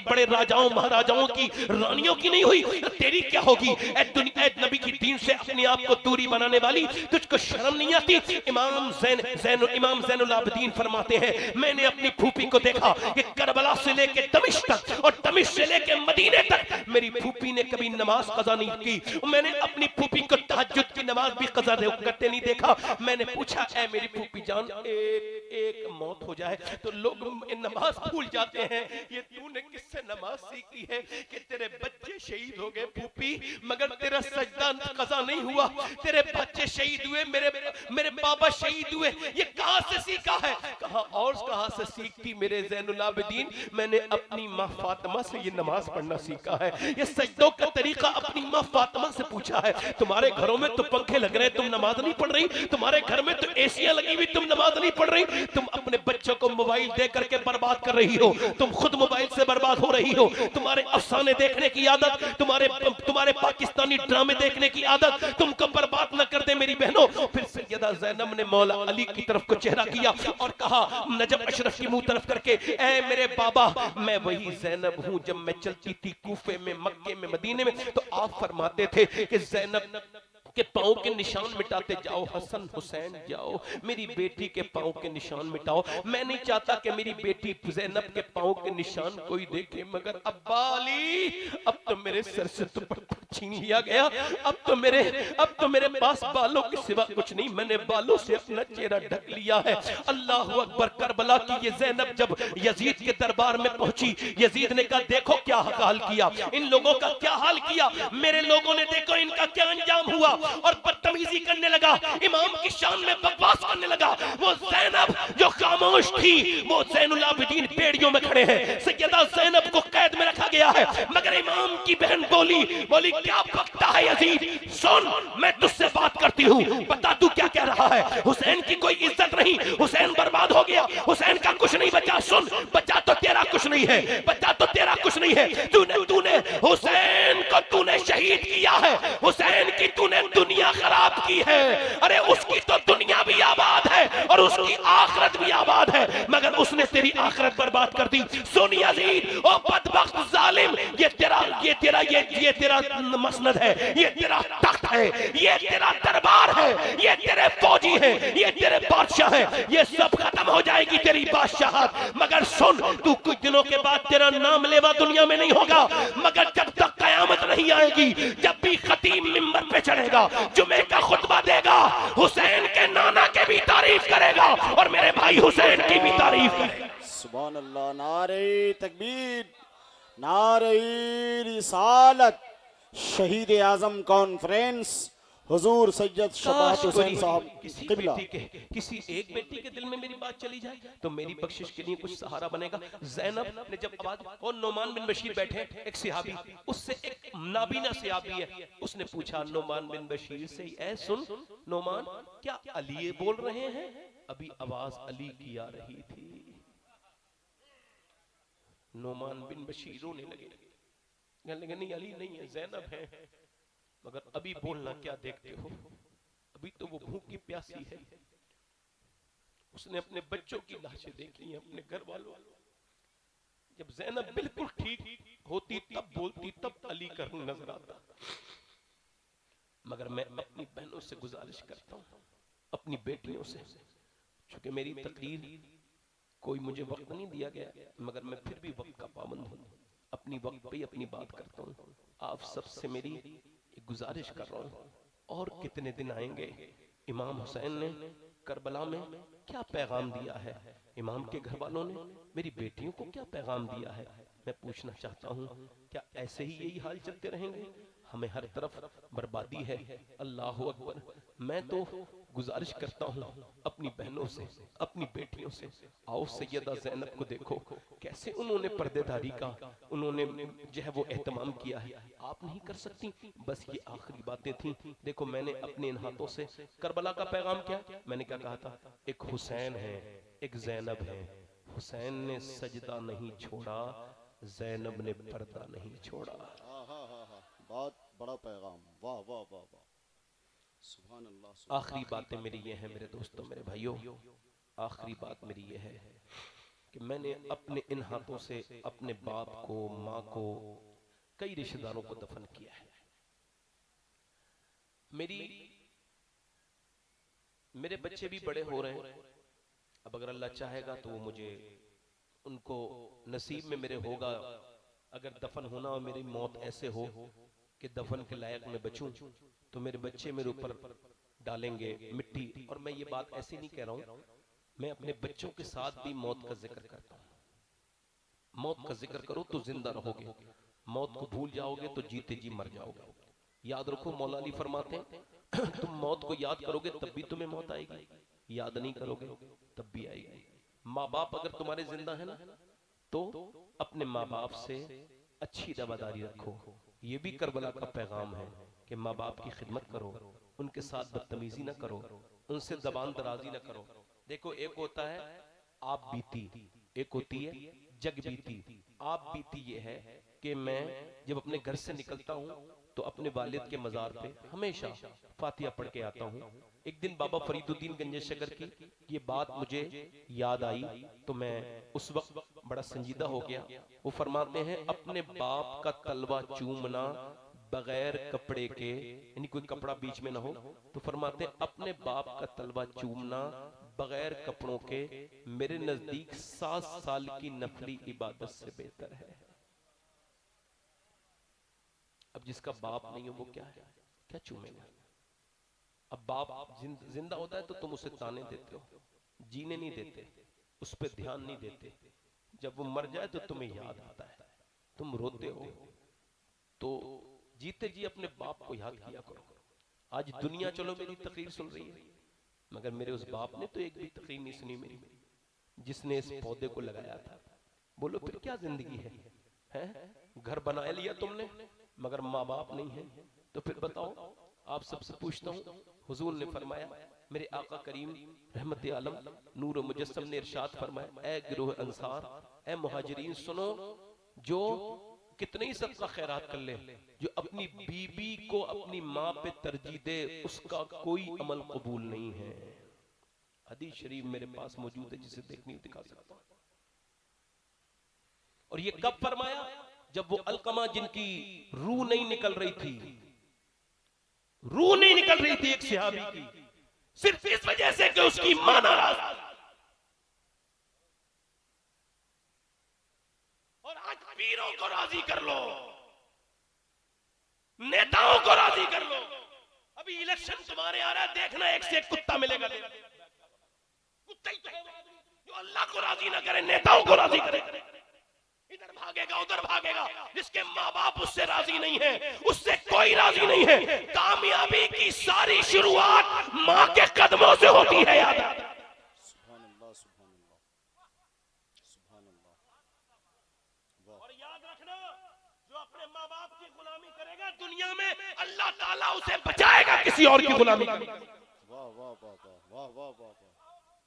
बड़े राजाओं महाराजाओं की रानियों की नहीं हुई। तो तेरी क्या होगी? ए नबी की दीन से अपने आप को दूरी बनाने वाली, तुझको शर्म नहीं आती? इमाम ज़ैनुल आबिदीन फरमाते हैं, मैंने अपनी फूफी को देखा कि करबला से लेके दमिश्क तक और दमिश्क से लेके मदीने तक मेरी फूफी ने कभी नमाज कज़ा नहीं की। मैंने अपनी फूफी को तहज्जुद की नमाज भी कज़ा करते नहीं देखा। मैंने पूछा, ऐ मेरी फूफी जान, एक मौत हो जाए तो लोग नमाज भूल जाते हैं, ये तूने किससे नमाज सीखी है कि तेरे बच्चे शहीद हो गए फूफी, मगर तेरा सजदा कज़ा नहीं हुआ, तेरे बच्चे शहीद हुए, मेरे बाबा शहीद हुए, ये कहां से सीखा है? कहां से सीखती मेरे ज़ैनुल आबिदीन? मैंने अपनी माँ फातिमा से ये नमाज पढ़ना सीखा है, ये सजदों का तरीका अपनी माँ फातिमा से पूछा है। तुम्हारे घरों में तो पंखे लग रहे, तुम नमाज नहीं पढ़ रही, तुम्हारे घर में तो एसियां लगी हुई, तुम नमाज नहीं पढ़ रही, तुम अपने बच्चों को मोबाइल दे करके बर्बाद कर रही हो, तुम खुद मोबाइल से बर्बाद हो रही हो, तुम्हारे अफसाने देखने की आदत, तुम्हारे पाकिस्तानी ड्रामे देखने की आदत तुमको बर्बाद न कर दे मेरी बहनों। फिर सैयदा ज़ैनब ने मौला अली की तरफ को चेहरा किया और कहा नजब अशरफ की मुंह तरफ करके, ऐ मेरे बाबा, मैं वही ज़ैनब हूं जब मैं चलती थी कूफे में, मक्के में, मदीने में, तो आप फरमाते थे कि ज़ैनब के पाँव के निशान मिटाते जाओ, हसन हुसैन जाओ, मेरी बेटी के पाँव के निशान मिटाओ। मैं नहीं चाहता कि मेरी बेटी ज़ैनब के पाँव के निशान कोई देखे, मगर अब्बा अली अब तो मेरे सर से दुपट्टा छीन लिया गया, अब तो मेरे पास बालों के सिवा कुछ नहीं, मैंने बालों से अपना चेहरा ढक लिया है। अल्लाह अकबर। करबला की ये ज़ैनब जब यजीद के दरबार में पहुंची, यजीद ने कहा देखो क्या हाल किया, इन लोगों का क्या हाल किया, मेरे लोगों ने देखो इनका क्या अंजाम हुआ, और बदतमीजी करने लगा, इमाम की शान में बकवास करने लगा। वो ज़ैनब जो खामोश थी, वो ज़ैनुल आबिदीन पेड़ियों में खड़े हैं, सैयदा ज़ैनब को कैद में रखा गया है, मगर इमाम की बहन बोली क्या बकता है यजीद, सुन मैं तुझसे बात करती हूँ, बता तू क्या कह रहा है। हुसैन की कोई इज्जत नहीं, हुसैन बर्बाद हो गया, हुसैन का कुछ नहीं बचा। सुन, बचा तो तेरा कुछ नहीं है, बचा तो तेरा कुछ नहीं है, तूने हुसैन को तूने शहीद किया है, हुसैन की तूने दुनिया खराब की है। अरे उसकी तो दुनिया भी आबाद है और उसकी आखिरत भी आबाद है, मगर उसने तेरी आखिरत बर्बाद कर दी। सुन यजीद, ओ बदबख्त जालिम, ये तेरा मसनद है, ये तेरा तख्त है, ये तेरा दरबार है, ये तेरे फौजी हैं, ये तेरे बादशाह हैं, ये सब खत्म हो जाएगी तेरी बादशाहत। मगर सुन, तू कुछ दिनों के बाद तेरा नाम लेवा दुनिया में नहीं होगा, मगर जब तक कयामत नहीं आएगी, जब भी खतीब मिंबर पे चढ़ेगा, जुमे का खुतबा देगा, हुसैन के नाना के भी तारीफ करेगा और मेरे भाई हुसैन की भी तारीफ करेगा। सुभान अल्लाह। नारे तकबीर, नारे रिसालत। शहीद आजम कॉन्फ्रेंस हुजूर सैयद शबात हुसैन साहब किबला। किसी एक बेटी के दिल में मेरी बात चली जाए तो मेरी बख्शिश के लिए कुछ सहारा बनेगा। ज़ैनब ने जब आवाज, और नोमान बिन बशीर बैठे, एक सहाबी, उससे एक नाबीना सहाबी है, उसने पूछा नोमान बिन बशीर से, ऐ सुन नोमान, क्या अली बोल रहे हैं? अभी आवाज अली की आ रही थी। नोमान बिन बशीर रोने लगे, नहीं अली नहीं है, ज़ैनब है, मगर अभी बोलना क्या देखते हो, अभी तो वो भूखी प्यासी है, उसने अपने बच्चों की लाशें देखी हैं, अपने घर वालों। जब ज़ैनब बिल्कुल ठीक होती तब बोलती, तब अली का रंग नजर आता। मगर मैं अपनी बहनों से गुजारिश करता हूँ, अपनी बेटियों से, चूंकि मेरी तकरीर कोई मुझे वक्त नहीं दिया गया, मगर मैं फिर भी वक्त का पाबंद हूँ, अपनी वक्त पे अपनी बात करता हूँ। आप सबसे मेरी एक गुजारिश कर रहा हूँ, और कितने दिन आएंगे? इमाम हुसैन ने करबला में क्या पैगाम दिया है, इमाम के घर वालों ने मेरी बेटियों को क्या पैगाम दिया है? मैं पूछना चाहता हूँ, क्या ऐसे ही यही हाल चलते रहेंगे? हमें हर तरफ बर्बादी है। अल्लाह अकबर। मैं तो गुजारिश करता हूँ अपनी बहनों से, अपनी बेटियों से, आओ सैयदा ज़ैनब को देखो, कैसे उन्होंने पर्देदारी का उन्होंने जो है वो एहतमाम किया है, आप नहीं कर सकती? बस ये आखिरी बातें थी। देखो मैंने अपने इन हाथों से करबला का पैगाम क्या, मैंने क्या कहा था, एक हुसैन है, एक ज़ैनब है, हुसैन ने सजदा नहीं छोड़ा, ज़ैनब ने पर्दा नहीं छोड़ा। बहुत बड़ा पैगाम, वाह वाह वाह वाह, सुभान अल्लाह। आखिरी बातें मेरी ये है मेरे दोस्तों, मेरे भाइयों, आखिरी बात मेरी ये है कि मैंने अपने इन हाथों से अपने बाप को, माँ को, कई रिश्तेदारों को दफन किया है। मेरे बच्चे भी बड़े हो रहे हैं, अब अगर अल्लाह चाहेगा तो वो मुझे, उनको नसीब में मेरे होगा, अगर दफन होना और मेरी मौत ऐसे हो कि दफन के लायक मैं बचूं, तो मेरे बच्चे मेरे ऊपर डालेंगे मिट्टी। और मैं ये बात ऐसे नहीं कह रहा हूं, मैं अपने बच्चों के साथ भी मौत का जिक्र करता हूं। मौत का जिक्र करो तो जिंदा रहोगे, मौत को भूल जाओगे तो जीते जी मर जाओगे। याद रखो, मौला अली फरमाते हैं तुम मौत को याद करोगे तब भी तुम्हें मौत आएगी, याद नहीं करोगे तब भी आएगी। माँ बाप अगर तुम्हारे जिंदा है ना, तो अपने माँ बाप से अच्छी रवादारी रखो। ये भी करबला का पैगाम है कि माँ बाप की खिदमत करो, उनके साथ बदतमीजी ना करो, उनसे जबान दराजी ना करो। देखो, एक होता है आप बीती, एक होती है जग बीती। आप बीती ये है कि मैं जब अपने घर से निकलता हूँ तो अपने वालिद के मजार पे हमेशा फातिहा पढ़ के आता हूँ। एक दिन बाबा फरीदुद्दीन गंजेशकर की ये बात मुझे याद आई तो मैं उस वक्त बड़ा संजीदा हो गया। वो फरमाते हैं, अपने बाप का तलवा चूमना बगैर कपड़े के, यानी कोई कपड़ा बीच में ना हो, तो फरमाते अपने बाप का तलवा चूमना बगैर कपड़ों के मेरे नजदीक 7 साल की नफली इबादत से बेहतर है। अब जिसका बाप नहीं हो वो क्या है, क्या चूमेगा? अब बाप जिंदा होता है तो तुम उसे ताने देते हो, जीने नहीं देते, उस पर ध्यान नहीं देते। जब वो मर जाए तो तुम्हें याद आता है, तुम रोते हो। तो जीते जी अपने बाप को याद किया करो। आज दुनिया चलो मेरी तकरीर सुन रही है, मगर मेरे उस बाप ने तो एक भी तकरीर नहीं सुनी मेरी, जिसने इस पौधे को लगाया था। बोलो फिर क्या जिंदगी है? घर बना लिया तुमने मगर माँ बाप नहीं है, तो फिर बताओ। आप सबसे पूछता हूँ, हुजूर ने फरमाया, मेरे आका करीम रहमत आलम नूर मुजस्सम ने इरशाद फरमाया, ए गिरोह अंसार, ए मुहाजिरीन सुनो, जो कितने ही सबका खैरात कर ले, जो अपनी बीबी को अपनी माँ पे तरजीह दे उसका कोई अमल कबूल नहीं है। हदीस शरीफ मेरे पास मौजूद है, जिसे देखनी दिखा सकता हूं। और ये कब फरमाया? जब वो अलकमा जिनकी रूह नहीं निकल रही थी, रूह नहीं निकल रही थी एक सहाबी की, सिर्फ इस वजह से कि उसकी मां नाराज। और आज पीरों को राजी कर लो, नेताओं को राजी कर लो। अभी इलेक्शन तुम्हारे आ रहा है, देखना एक से एक कुत्ता मिलेगा। कुत्ता ही तो है जो अल्लाह को राजी ना करे, नेताओं को राजी करे। इधर भागेगा उधर भागेगा, जिसके माँ बाप उससे राजी नहीं है उससे कोई राजी नहीं है। कामयाबी की सारी शुरुआत माँ के कदमों से होती है। याद सुभान अल्लाह, सुभान अल्लाह, सुभान अल्लाह। और याद रखना, जो अपने माँ बाप की गुलामी करेगा दुनिया में, अल्लाह ताला उसे बचाएगा किसी और की गुलामी। वाह वाह वाह वाह वाह वाह वाह।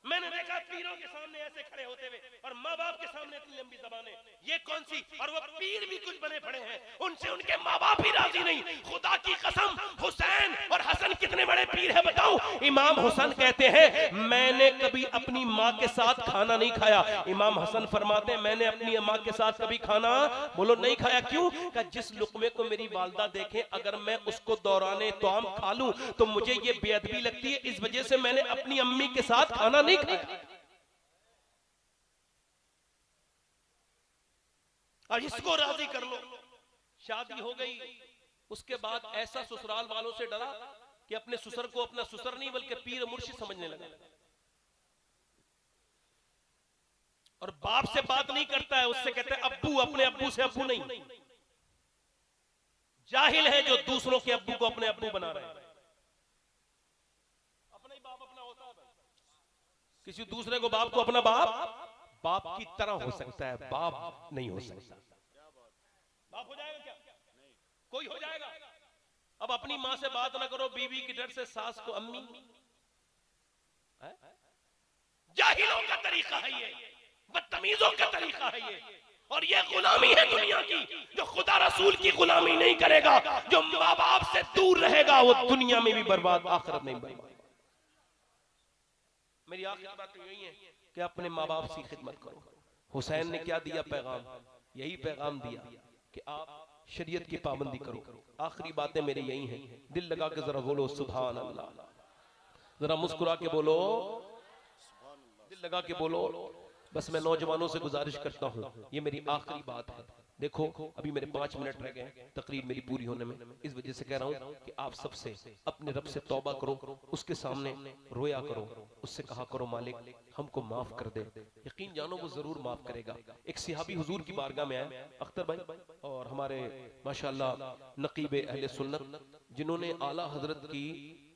मैंने देखा पीरों के सामने ऐसे खड़े होते हुए और माँ बाप के सामने इतनी लंबी जबानें, ये कौन सी? और वो पीर भी कुछ बने पड़े हैं, उनसे उनके माँ बाप ही राजी नहीं। खुदा की कसम, हुसैन और हसन कितने बड़े पीर है बताओ। इमाम हुसैन कहते हैं, मैंने कभी अपनी माँ के साथ खाना नहीं खाया। इमाम हसन फरमाते हैं, मैंने अपनी माँ के साथ कभी खाना, बोलो, नहीं खाया। क्यों? कि जिस लुकमे को मेरी वालदा देखे, अगर मैं उसको दौराने तौम खा लूं तो मुझे ये बेअदबी लगती है, इस वजह से मैंने अपनी अम्मी के साथ खाना नहीं खाया। और इसको राजी कर लो। शादी हो गई, उसके बाद ऐसा ससुराल वालों से डरा कि अपने ससुर को अपना ससुर नहीं बल्कि पीर मुर्शिद समझने लगा। और बाप से बात नहीं करता है, उससे कहते हैं अब्बू, अपने अब्बू से अब्बू नहीं। जाहिल है जो दूसरों के अब्बू को अपने अब्बू बना रहे हैं। अपना ही बाप अपना होता है, किसी दूसरे को बाप को अपना बाप की तरह हो सकता है, बाप नहीं हो सकता। बाप हो जाएगा क्या? कोई हो जाएगा? अब अपनी मां से बात ना करो बीवी की डर से, सास को अम्मी। जाहिलों का तरीका है ये, बदतमीजों का तरीका है ये। और ये गुलामी है दुनिया की। जो खुदा रसूल की गुलामी नहीं करेगा, जो माँ बाप से दूर रहेगा, वो दुनिया में भी बर्बाद, आखिरत में बर्बाद। मेरी आखिरी बात तो यही है कि अपने माँ बाप की खिदमत करो। हुसैन ने क्या दिया पैगाम? यही पैगाम दिया कि आप शरीयत की पाबंदी करो। आखिरी बातें मेरी यही हैं, दिल लगा के जरा बोलो सुभान अल्लाह, जरा मुस्कुरा के बोलो, दिल लगा के बोलो। बस मैं नौजवानों से गुजारिश करता हूँ, ये मेरी आखिरी बात है। देखो अभी मेरे 5 मिनट रह गए तकरीर मेरी पूरी होने में, इस वजह से कह रहा हूँ कि आप सबसे अपने रब से तौबा करो, उसके सामने रोया करो, उससे कहा करो मालिक हमको माफ कर दे। यकीन जानो वो जरूर माफ करेगा। एक सहाबी हुजूर की बारगाह में आए, अख्तर भाई और हमारे माशाल्लाह नकीब अहले सुन्नत, जिन्होंने आला हजरत की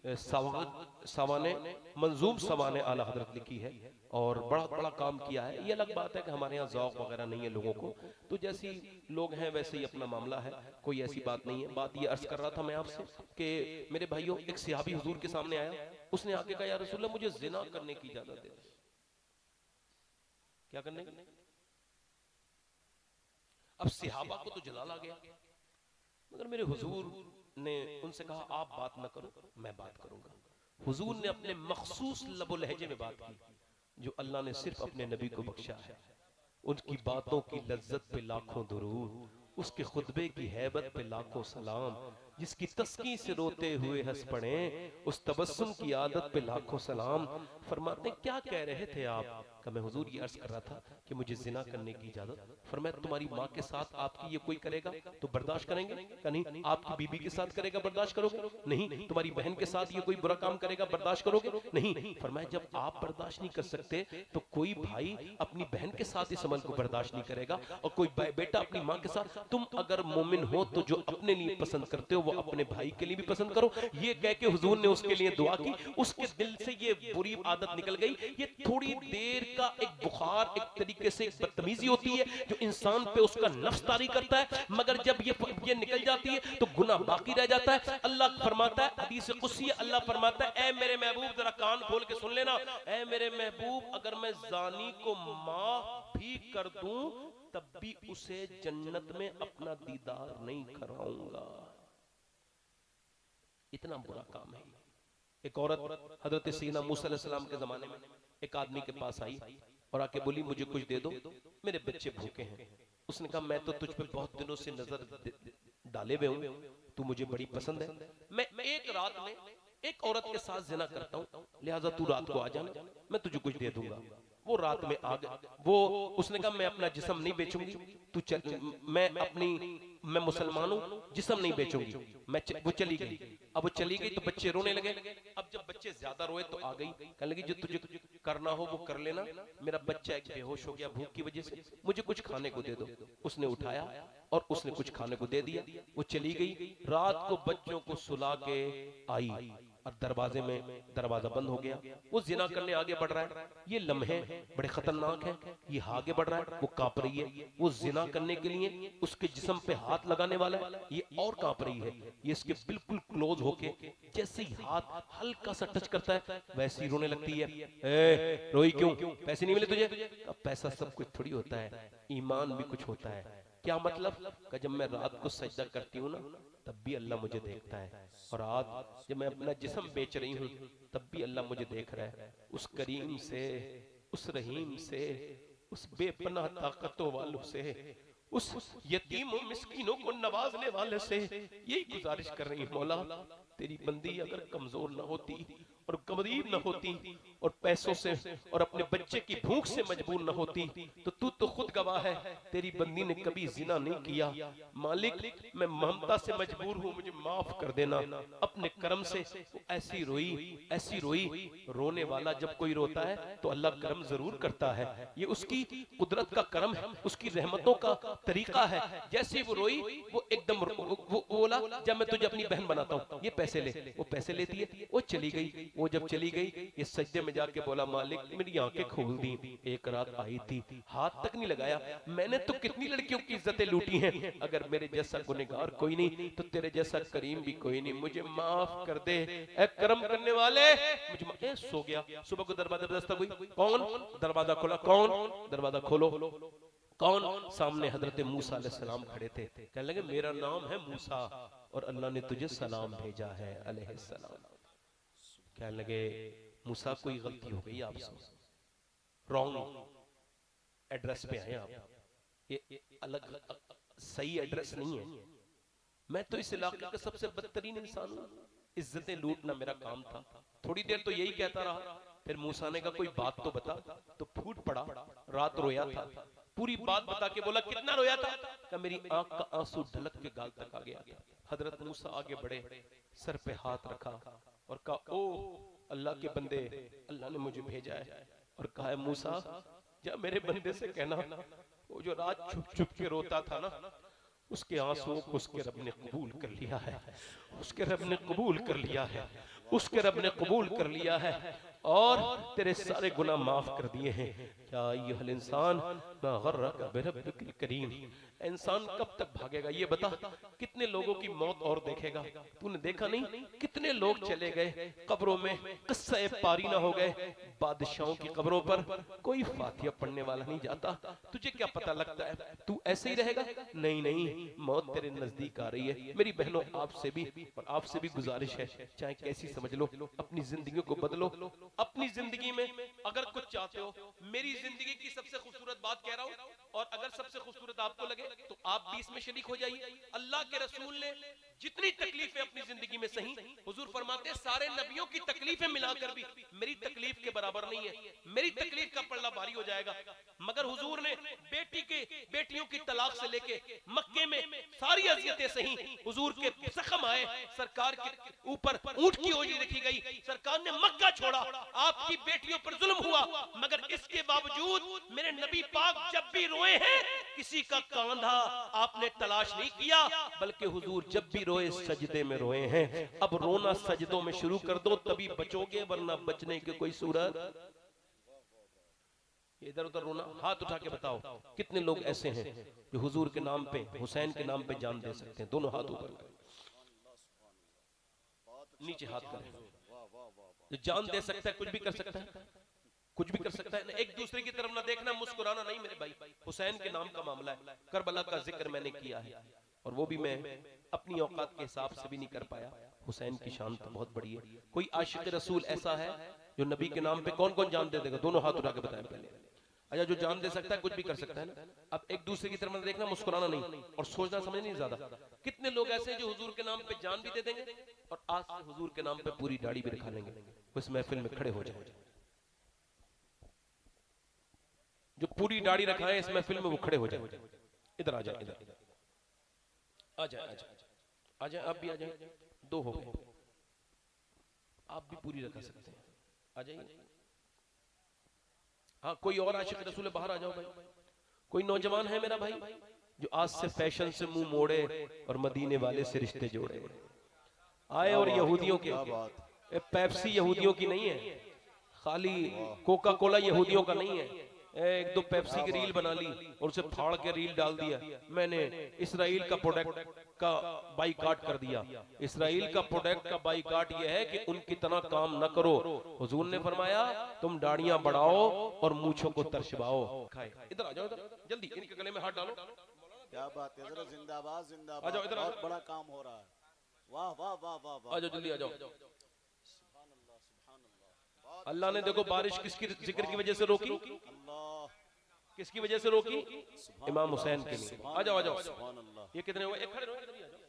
सवाने मंजूम सवाने आला हजरत लिखी है और बड़ा बड़ा काम किया है। ये अलग बात है कि हमारे यहाँ ज़ौक़ वगैरह नहीं है लोगों को, तो जैसी लोग हैं वैसे ही अपना मामला है, कोई ऐसी बात नहीं है। बात ये अर्ज कर रहा था मैं आपसे कि मेरे भाइयों, एक सहाबी हुजूर के सामने आया, उसने आके कहा या रसूलल्लाह मुझे जिना करने की इजाजत दे। क्या करने? अब सहाबा को तो जलाल आ गया, मगर मेरे हुजूर ने उनसे कहा आप बात ना करो, मैं बात करूंगा। हुजूर ने अपने मखसूस लबो लहजे में बात की, जो अल्लाह ने सिर्फ अपने नबी को बख्शा है। उनकी बातों की लज्जत पे लाखों दुरूद, उसके खुतबे की हैबत पे लाखों सलाम, जिसकी तस्की से रोते हुए हंस पड़े, उस तबस्सुम की आदत पे लाखों सलाम। फरमाते हैं क्या कह रहे थे आप? कि मैं हुजूर ये अर्ज कर रहा था कि मुझे जिना करने की इजाजत। फरमाया तुम्हारी माँ के साथ आपकी ये कोई करेगा तो बर्दाश्त करेंगे? कि नहीं। आपकी बीबी के साथ करेगा बर्दाश्त करोगे? नहीं। तुम्हारी बहन के साथ ये कोई बुरा काम करेगा बर्दाश्त करोगे? नहीं। फरमाया जब आप बर्दाश्त नहीं कर सकते तो कोई भाई अपनी बहन के साथ इस अमल को बर्दाश्त नहीं करेगा, और कोई बेटा अपनी माँ के साथ। तुम अगर मोमिन हो तो जो अपने लिए पसंद करते हो वो अपने भाई के लिए भी पसंद करो। ये कह के हुजूर ने उसके लिए दुआ की, उसके दिल से ये बुरी आदत निकल गई। ये थोड़ी देर का एक बुखार, एक तरीके से एक बदतमीजी होती है जो इंसान पे उसका नफ्स तारी करता है, मगर जब ये निकल जाती है तो गुनाह बाकी रह जाता है। अल्लाह फरमाता है, हदीस कुदसी अल्लाह फरमाता है, ऐ मेरे महबूब जरा कान खोल के सुन लेना, ऐ मेरे महबूब अगर मैं जानी को माफ भी कर दूं तब भी उसे जन्नत में अपना दीदार नहीं कराऊंगा। इतना बुरा काम है। एक औरत हजरत सैयदना मूसा अलैहिस्सलाम के जमाने में एक आदमी के पास आई और आके बोली मुझे कुछ दे दो, मेरे बच्चे भूखे हैं। उसने कहा मैं तो तुझ पे बहुत दिनों से नजर डाले हुए हूं, तू मुझे बड़ी पसंद है, मैं एक रात में एक औरत के साथ जिना करता हूं, लिहाजा तू रात को आ जाना, मैं तुझे कुछ दे दूंगा। वो रात में आ गया। वो उसने कहा मैं अपना जिस्म नहीं बेचूंगी, तू चल, मैं मुसलमान हूं, जिस्म नहीं बेचूंगी। वो चली गई। अब वो चली गई तो बच्चे रोने लगे। अब जब बच्चे ज्यादा रोए तो आ गई, कहने लगी जो तुझे करना हो वो कर लेना, मेरा बच्चा एक बेहोश हो गया भूख की वजह से, मुझे कुछ खाने को दे दो। उसने उठाया और उसने कुछ खाने को दे दिया। वो चली गई। रात को बच्चों को सुला के आई और दरवाजे में दरवाजा बंद हो गया। वो जिना करने आगे बढ़ रहा है। ये लम्हे बड़े खतरनाक हैं। ये आगे बढ़ रहा है, वो कांप रही है। वो जिना करने के लिए उसके जिस्म पे हाथ लगाने वाला है, ये और कांप रही है। ये इसके बिल्कुल क्लोज होके जैसे ही हाथ हल्का सा टच करता है वैसे ही रोने लगती है। ए, रोई क्यों? पैसे नहीं मिले तुझे? अब पैसा सब कुछ थोड़ी होता है, ईमान भी कुछ होता है। क्या मतलब? कि जब मैं रात को सजदा करती हूँ ना तब भी अल्लाह मुझे देखता है, और आज जब मैं अपना जिस्म बेच रही हूँ तब भी अल्लाह मुझे देख रहा है। उस करीम से, उस रहीम से, उस बेपनाह ताकतों वालों से, उस यतीमों मिस्कीनों को नवाजने वाले से यही गुजारिश कर रही हूँ, मौला तेरी बंदी अगर कमजोर न होती और गरीब न होती और पैसों से और अपने बच्चे की भूख से मजबूर न होती तो तू तो खुद गवाह है तेरी बंदी ने कभी जिना नहीं किया। मालिक मैं ममता से मजबूर हूँ, मुझे माफ कर देना। अपने कर्म से ऐसी रोई। रोने वाला जब कोई रोता है तो अल्लाह कर्म जरूर करता है। ये उसकी कुदरत का कर्म है, उसकी रहमतों का तरीका है। जैसे वो रोई वो एकदम वो बोला जब मैं तुझे अपनी बहन बनाता हूँ, ये पैसे ले। वो पैसे लेती है, वो चली गई। वो जब चली गई ये सजदे में जाके बोला मालिक मेरी आंखें खोल दी। एक रात आई थी, हाथ तक नहीं लगाया। मैंने तो कितनी लड़कियों की इज्जतें लूटी हैं, अगर मेरे जैसा गुनहगार कोई नहीं तो तेरे जैसा करीम भी कोई नहीं, मुझे माफ कर दे ऐ करम करने वाले। मुझे सो गया। सुबह को दरवाजा दस्तक हुई, कौन? दरवाजा खोला, कौन? दरवाजा खोलो, कौन? सामने हजरत मूसा अलैहिस्सलाम खड़े थे। कहने लगे मेरा नाम है मूसा और अल्लाह ने तुझे सलाम भेजा है अलैहिस्सलाम। कहने लगे मूसा कोई गलती हो गई आपसे, रॉन्ग एड्रेस पे आए आप, ये अलग सही एड्रेस नहीं है। मैं तो इस इलाके का सबसे बदतरीन इंसान हूँ, इज्जतें लूटना मेरा काम था। थोड़ी देर तो यही कहता रहा, फिर मूसा ने कहा कोई बात तो बता। तो फूट पड़ा, रात रोया था। पूरी बात बता के बोला कितना रोया था? कि मेरी आंख का आंसू ढलक के गाल तक आ गया था। हजरत मूसा आगे बढ़े, सर पे हाथ रखा और कहा ओ अल्लाह के बंदे, अल्लाह ने मुझे भेजा है। और कहा है मूसा जा मेरे बंदे से कहना वो जो रात छुप छुप के रोता था ना, उसके आंसुओं को उसके रब ने कबूल कर लिया है, उसके रब ने कबूल कर लिया है, उसके रब ने कबूल कर लिया है और तेरे सारे गुनाह माफ कर दिए हैं। क्या अय्युहल इंसान मा गर्रका बिरब्बिकिल करीम। इंसान कब तक भागेगा ये बता? कितने लोगों की मौत और देखेगा? तूने देखा नहीं कितने लोग चले गए कब्रों में, किस्से पारी ना हो गए बादशाहों की कब्रों पर, कोई फातिहा पढ़ने वाला नहीं जाता। तुझे क्या पता लगता है तू ऐसे ही रहेगा? नहीं नहीं, मौत तेरे नजदीक आ रही है। मेरी बहनों आपसे भी और आपसे भी गुजारिश है, चाहे कैसी समझ लो, अपनी जिंदगी को बदलो। अपनी जिंदगी में अगर कुछ चाहते हो, मेरी जिंदगी की सबसे खूबसूरत बात कह रहा हूं, और अगर सबसे खूबसूरत आपको लगे तो आप भी इसमें शरीक हो जाइए। अल्लाह के रसूल ने जितनी तकलीफें अपनी जिंदगी में सही, हुजूर फरमाते हैं सारे नबियों की तकलीफें मिलाकर भी मेरी तकलीफ के बराबर नहीं है, मेरी तकलीफ का पल्ला भारी हो जाएगा। मगर हुजूर ने बेटियों की तलाक से लेके मक्के में सारी अजियतें सही, हुजूर के जख्म आए, सरकार के ऊपर ऊंट की ओजी रखी गई, सरकार ने मक्का छोड़ा, आपकी बेटियों पर जुल्म हुआ, मगर इसके बावजूद मेरे नबी पाक जब भी रोए हैं किसी का कांधा आपने तलाश नहीं किया, बल्कि हुजूर जब भी रोए सजदे में रोए हैं। अब रोना सजदों में शुरू कर दो तभी बचोगे, वरना बचने की कोई सूरत। इधर उधर रोना, हाथ उठा के बताओ कितने लोग ऐसे हैं जो हुजूर के नाम पे, हुसैन के नाम पे जान दे सकते हैं? दोनों हाथ ऊपर करें, नीचे हाथ करें। जो जान दे सकता है कुछ भी कर सकता है, कुछ भी कर सकता है। एक दूसरे की तरफ ना देखना, मुस्कुराना नहीं मेरे भाई। हुसैन के नाम का मामला है, करबला का जिक्र मैंने किया है और वो भी मैं अपनी औकात के हिसाब से भी नहीं कर पाया। हुसैन की शान तो बहुत बड़ी है। कोई आशिक रसूल ऐसा है जो नबी के नाम पे कौन कौन जान दे देगा? दोनों हाथ उठा के बताएं पहले। अच्छा, जो जान दे सकता है कुछ भी कर सकता है ना। अब एक दूसरे की तरफ देखना, मुस्कुराना नहीं और सोचना समझना नहीं ज्यादा। कितने लोग ऐसे हैं जो हुजूर के नाम पे जान भी दे देंगे और आज से हुजूर के नाम पे पूरी दाढ़ी भी रखा लेंगे। उस महफिल में खड़े हो जाए, जो पूरी दाढ़ी रखाए इस महफिल में वो खड़े हो जाए। इधर आ जाए, इधर आ जाए, आ जाए, आ जाए, आप भी आ जाए। दो हो गए, आप भी पूरी रखा सकते हैं, आ जाइए। हाँ, कोई और आशिक रसूल बाहर आ जाओ भाई। कोई नौजवान है मेरा भाई जो आज से फैशन से मुंह मोड़े और मदीने वाले से रिश्ते जोड़े आए। और यहूदियों के पेप्सी यहूदियों की नहीं है, खाली कोका कोला यहूदियों का नहीं है। एक दो पेप्सी की रील बना ली और उसे फाड़ के रील डाल दिया, मैंने इसराइल का प्रोडक्ट का बाइकाट कर दिया। इसराइल का प्रोडक्ट का बाइकाट यह है कि उनकी तरह काम न करो। हुजूर ने फरमाया तुम दाढ़ियां बढ़ाओ और मूंछों को तरशबाओ। इधर आ जाओ, इधर जल्दी, इनके गले में हाथ डालो। क्या बात है, जरा जिंदाबाद जिंदाबाद, आ जाओ इधर, बहुत बड़ा काम हो रहा है। वाह वाह वाह वाह वाह, आ जाओ जल्दी आ जाओ। अल्लाह ने देखो बारिश किसकी जिक्र की वजह से रोकी? किसकी वजह से रोकी? इमाम हुसैन के लिए। आ जाओ, आ जाओ। ये कितने हुए? एक खड़े रहो, इधर भी आ जाओ।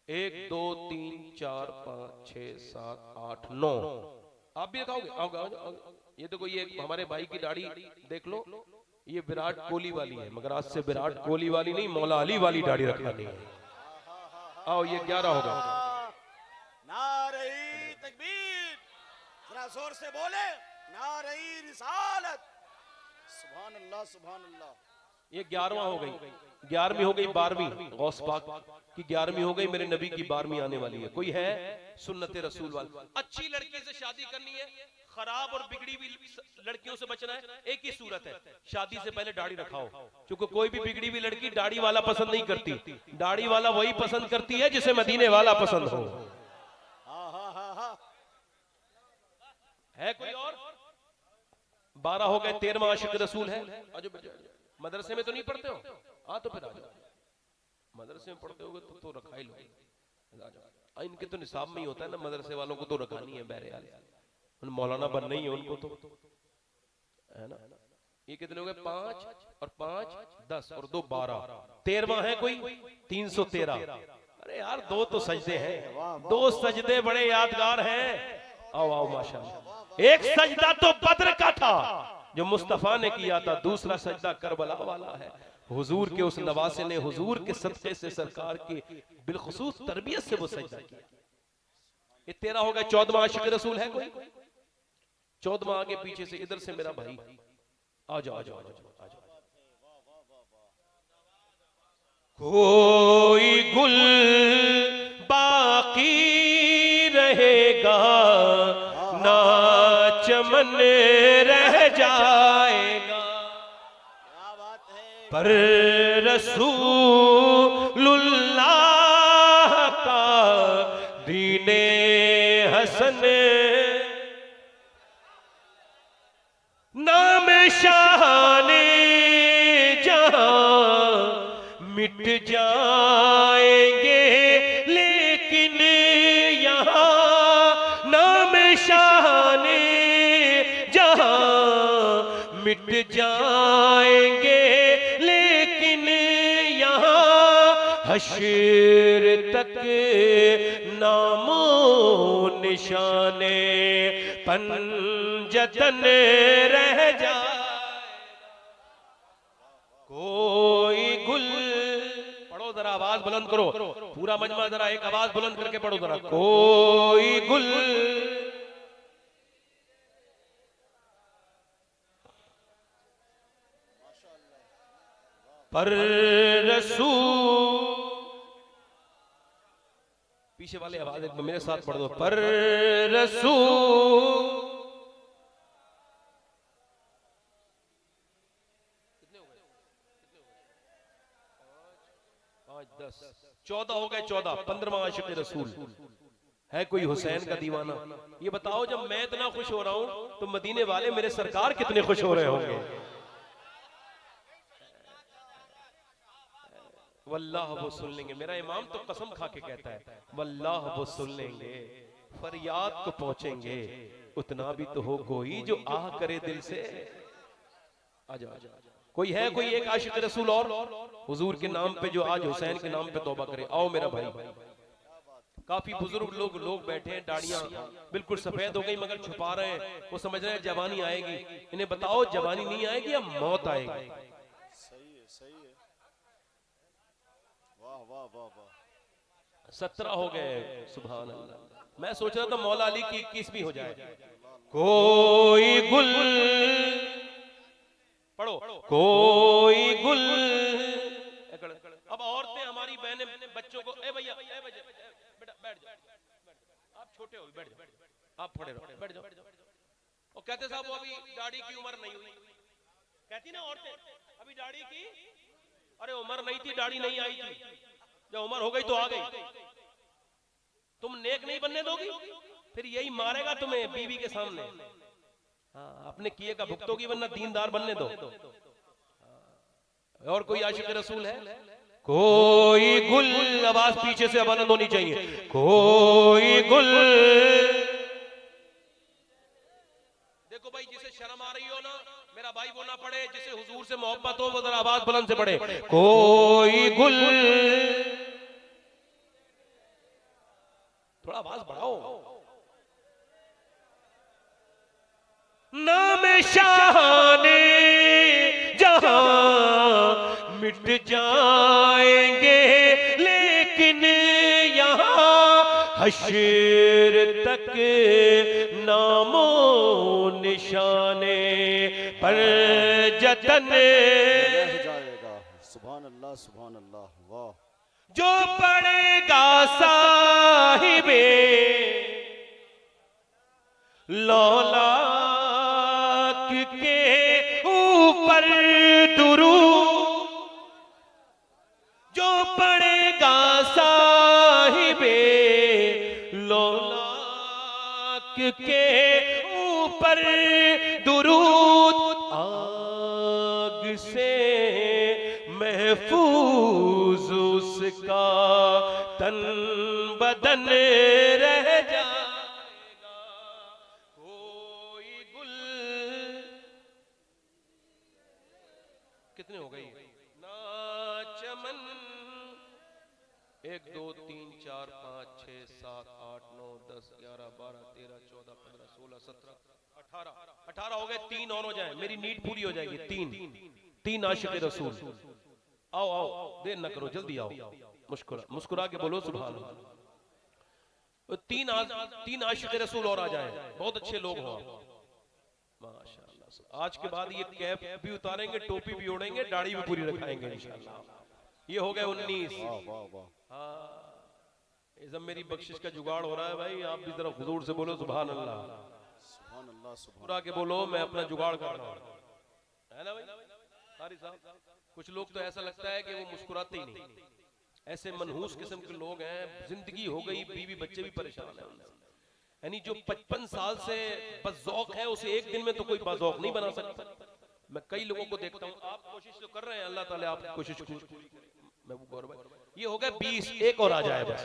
1 2 3 4 5 6 7 8 9। आप भी रखाओगे? आओगे। ये देखो, ये हमारे भाई की दाढ़ी देख लो, ये विराट कोहली वाली है, मगर आज से विराट कोहली वाली नहीं, मौला अली वाली दाढ़ी रखनी है। आओ, ये 11 होगा। नारे तकबीर, जरा जोर से बोले, नारे रिसालत, सुभान अल्लाह सुभान अल्लाह। ये 11वां हो गई, 11वीं हो गई, 12वीं गौस पाक की 11वीं हो गई, मेरे नबी की 12वीं आने वाली है। कोई है सुन्नत रसूल वाला? अच्छी लड़की से शादी करनी है, खराब और बिगड़ी हुई लड़कियों से बचना है। एक ही सूरत है, शादी से पहले दाढ़ी रखाओ, क्योंकि कोई भी बिगड़ी हुई लड़की दाढ़ी वाला पसंद नहीं करती। दाढ़ी वाला वही पसंद करती है जिसे मदीने वाला पसंद हो। है कोई और? 12 हो गए, 13वां आशिक रसूल है। मदरसे में तो नहीं पढ़ते हो? हाँ, तो फिर आ जाओ। मदरसे में पढ़ते होगे तो रखा ही लो। इनके तो निसाब में ही होता है ना, मदरसे वालों को तो रखानी है बहरहाल, मौलाना बनना ही है उनको तो, है ना। ये कितने हो गए? 5 और 5 10 और 2 12। 13वां है कोई? 313। अरे यार, 2 तो सजदे हैं, 2 सजदे बड़े यादगार हैं। आओ आओ, माशाअल्लाह। एक सजदा तो बद्र का था जो मुस्तफा ने किया था, दूसरा सजदा करबला वाला है। हुजूर के उस नवासे ने हुजूर के सदक़े से, सरकार की बिलखुसूस तरबियत से वो सजदा किया। ये 13 हो गया। 14वां आशिक रसूल है कोई? 14वां आगे पीछे से, इधर से मेरा भाई आ जाओ, आ जाओ, आ जाओ। कोई गुल बाकी रहेगा ना चमन रह जाएगा, क्या बात है। पर रसूलुल्लाह का दीने हसन नाम शाने जहां मिट जाएंगे, लेकिन यहाँ नाम शाने जहां मिट जाएंगे, लेकिन हश्र तक नामो निशाने पंजतन रह जाए। कोई गुल, पढ़ो जरा, आवाज बुलंद करो, पूरा मजमा जरा एक आवाज बुलंद करके पढ़ो जरा। कोई गुल पर रसूल, पीछे वाले आवाज एक मेरे साथ पढ़ दो, पर रसूल। कितने हो गए? 5, 10, 14 हो गए। 14, 15वां आशिक रसूल है कोई हुसैन का दीवाना। ये बताओ, जब मैं इतना खुश हो रहा हूं तो मदीने वाले मेरे सरकार कितने खुश हो रहे होंगे। वल्लाह वो सुन लेंगे। मेरा इमाम तो कसम खा के कहता है, वल्लाह वो सुन लेंगे, फरियाद को पहुंचेंगे, उतना भी तो हो कोई जो आह करे दिल से। आजा कोई है, कोई एक आशिक रसूल और हुजूर के नाम पे जो आज हुसैन के नाम पे तौबा करे। आओ मेरा भाई, काफी बुजुर्ग लोग बैठे हैं, दाढ़ियां बिल्कुल सफेद हो गई मगर छुपा रहे हैं। वो समझ रहे हैं जवानी आएगी। इन्हें बताओ जवानी नहीं आएगी या मौत आएगी। सही है। वाह वाह वाह वाह। 17 हो गए, सुभान अल्लाह। मैं सोच रहा था मौला अली की 21वीं हो जाए। कोई गुल, पढ़ो, कोई गुल। अब औरतें हमारी बहनें बच्चों को, ए भैया बेटा बैठ जाओ, आप छोटे हो, बैठ जाओ, आप खड़े रहो, बैठ जाओ। और कहते साहब वो अभी दाढ़ी की उम्र नहीं हुई, कहती ना औरतें अभी दाढ़ी की, अरे उम्र नहीं थी, दाढ़ी नहीं आई थी, जब उम्र हो गई तो आ गई। तुम नेक नहीं बनने दोगी, फिर यही मारेगा तुम्हें बीवी के सामने। हाँ, अपने किए का भुगतोगी, वरना दीनदार बनने दो। और कोई आशिक रसूल है? कोई गुल, आवाज पीछे से बुलंद होनी चाहिए। कोई गुल। देखो भाई, जिसे शर्म आ रही हो ना मेरा भाई वो ना पढ़े, जिसे हुजूर से मोहब्बत हो वो जरा आवाज बुलंद से पढ़े। कोई गुल, थोड़ा आवाज बढ़ाओ। नाम शाहाने जहां मिट जाएंगे, लेकिन यहाँ हश्र तक नामो निशाने पर जतन रह जाएगा। सुभान अल्लाह, सुभान अल्लाह। वाह। जो पड़ेगा साहिबे लौलाक के ऊपर दुरूद, जो पड़ेगा साहिबे लौलाक के ऊपर दुरूद, आग से महफूज उसका तन बदन रह जाएगा। कोई गुल, कितने हो गई ना चमन, 1 2 3 4 5 6 7 8 9 10 11 12 13 14 15 16 17 18 हो गए। 3 और हो जाए, मेरी नीड पूरी हो जाएगी। 3 आशिक रसूल। आओ आओ, देर न करो, जल्दी आओ। मुस्कुरा के बोलो सुभान अल्लाह। 3 आशिक रसूल और आ जाए, बहुत अच्छे लोग हो माशाअल्लाह। आज के बाद ये कैप भी उतारेंगे, टोपी भी ओढ़ेंगे, दाढ़ी भी पूरी रखाएंगे इंशाअल्लाह। ये हो गए 19। हाँ, जब मेरी बख्शिश का जुगाड़ हो रहा है भाई, आप भी जरा हुजूर से बोलो सुभान अल्लाह। सुभान अल्लाह, मुस्कुरा के बोलो, मैं अपना जुगाड़ कर रहा हूँ, है ना भाई कारी साहब। कुछ लोग तो ऐसा लगता है कि वो मुस्कुराते ही नहीं, ऐसे मनहूस किस्म के लोग हैं। जिंदगी हो गई, बीवी बच्चे भी परेशान है। यानी जो 55 साल से बज़ौक है, उसे एक दिन में तो कोई बज़ौक नहीं बना सकता। मैं कई लोगों को देखता हूँ, आप कोशिश तो कर रहे हैं, अल्लाह ताला आपकी कोशिश को महबूब भाई। ये हो गया 20, एक और आ जाए बस।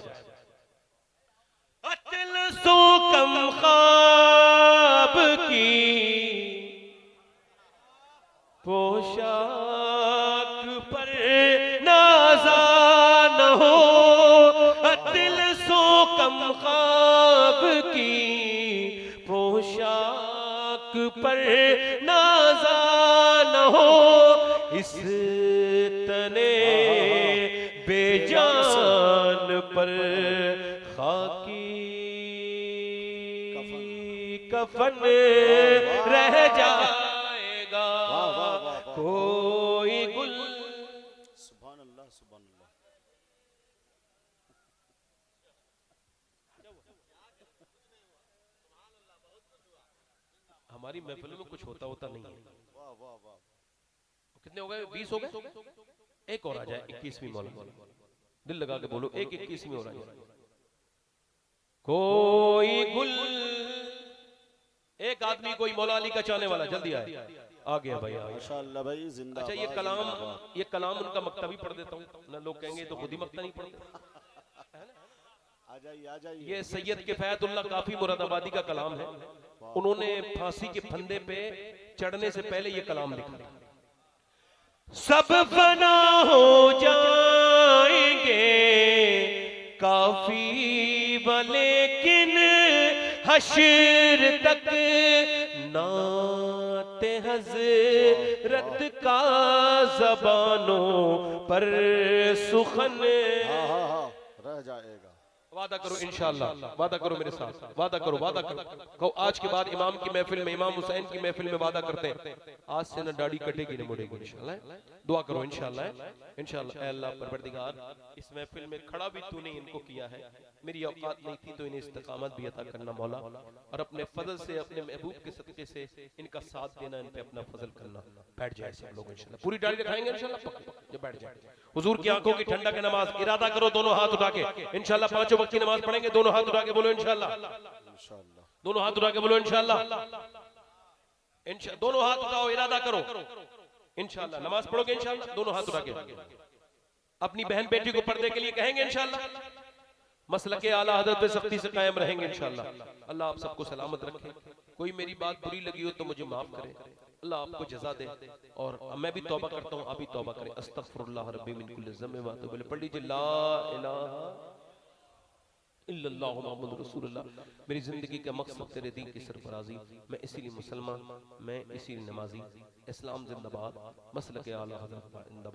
अतल सो कम ख्वाब की पोशाक पर नाज़ा न हो, आपकी पोशाक पर नाज़ा न हो, इस तने बेजान पर खाकी कफन रह जाएगा, कोई गुल। सुभान अल्लाह, सुभान अल्लाह। हमारी महफिल में कुछ होता नहीं है। वाह वाह वाह। कितने हो गए? 20 हो गए। एक और आ जाए, 21वीं मौला। दिल लगा के बोलो, एक 21वीं और आ जाए। कोई गुल, एक आदमी कोई मौला अली का चाहने वाला जल्दी आए। आ गया भाई, आ गया। माशाअल्लाह भाई, जिंदा। अच्छा, ये कलाम उनका मक्तबी पढ़ देता हूँ ना, लोग कहेंगे तो खुद ही मक्ता नहीं पढ़ते। आ जाइए, आ जाइए। ये सैयद किफायतुल्लाह काफी मुरादाबादी का कलाम है। उन्होंने फांसी के फंदे पे चढ़ने से पहले ये कलाम लिखा था। सब फना हो जाएंगे काफी लेकिन हश्र तक नाते हज़रत का ज़बानों पर सुखन रह जाएगा। वादा करो इंशाअल्लाह, वादा करो मेरे साथ, वादा करो, वादा करो। कहो आज के बाद इमाम की महफिल में, इमाम हुसैन की महफिल में वादा करते हैं, आज से ना दाढ़ी कटेगी ना मुड़ेगी इंशाअल्लाह। दुआ करो इंशाअल्लाह, इंशाअल्लाह। अल्लाह परवरदिगार, इस महफिल में खड़ा भी तूने इनको किया है, मेरी औकात नहीं थी तो इन्हें इस्तिकामत भी अता करना मौला, और अपने फजल से, अपने महबूब के सदके से इनका साथ देना, इन पे अपना फजल करना। बैठ जाए सब लोग इंशाअल्लाह, पूरी दाढ़ी दिखाएंगे इंशाअल्लाह, जब बैठ जाए। हुजूर की आंखों की ठंडक है नमाज, इरादा करो दोनों हाथ उठा के इंशाअल्लाह 5 वक्त की नमाज पढ़ेंगे। दोनों हाथ उठा के बोलो इंशाअल्लाह, दोनों हाथ उठा के बोलो इंशाअल्लाह, दोनों हाथ उठाओ, इरादा करो इंशाअल्लाह नमाज पढ़ोगे इंशाअल्लाह। दोनों हाथ उठा के अपनी बहन बेटी को पर्दे के लिए कहेंगे इंशाअल्लाह, मसलके आला हज़रत पे सख्ती से कायम रहेंगे इंशाअल्लाह। अल्लाह आप सबको सलामत रखे। कोई मेरी बात बुरी लगी हो तो मुझे माफ करे, अल्लाह आपको जज़ा दे। और मैं भी तौबा करता हूँ, आप भी तौबा करें। अस्तगफिरुल्लाह रब्बी मिन कुल्लि ज़म्बिन व अतूबु इलैह। पढ़ लीजिए ला इलाहा इल्लल्लाहु मुहम्मदुर रसूलुल्लाह। मेरी जिंदगी का मकसद तेरे दीन की सरफराजी, मैं इसीलिए मुसलमान, मैं इसीलिए नमाजी। इस्लाम जिंदाबाद, मसलके आला हज़रत जिंदाबाद।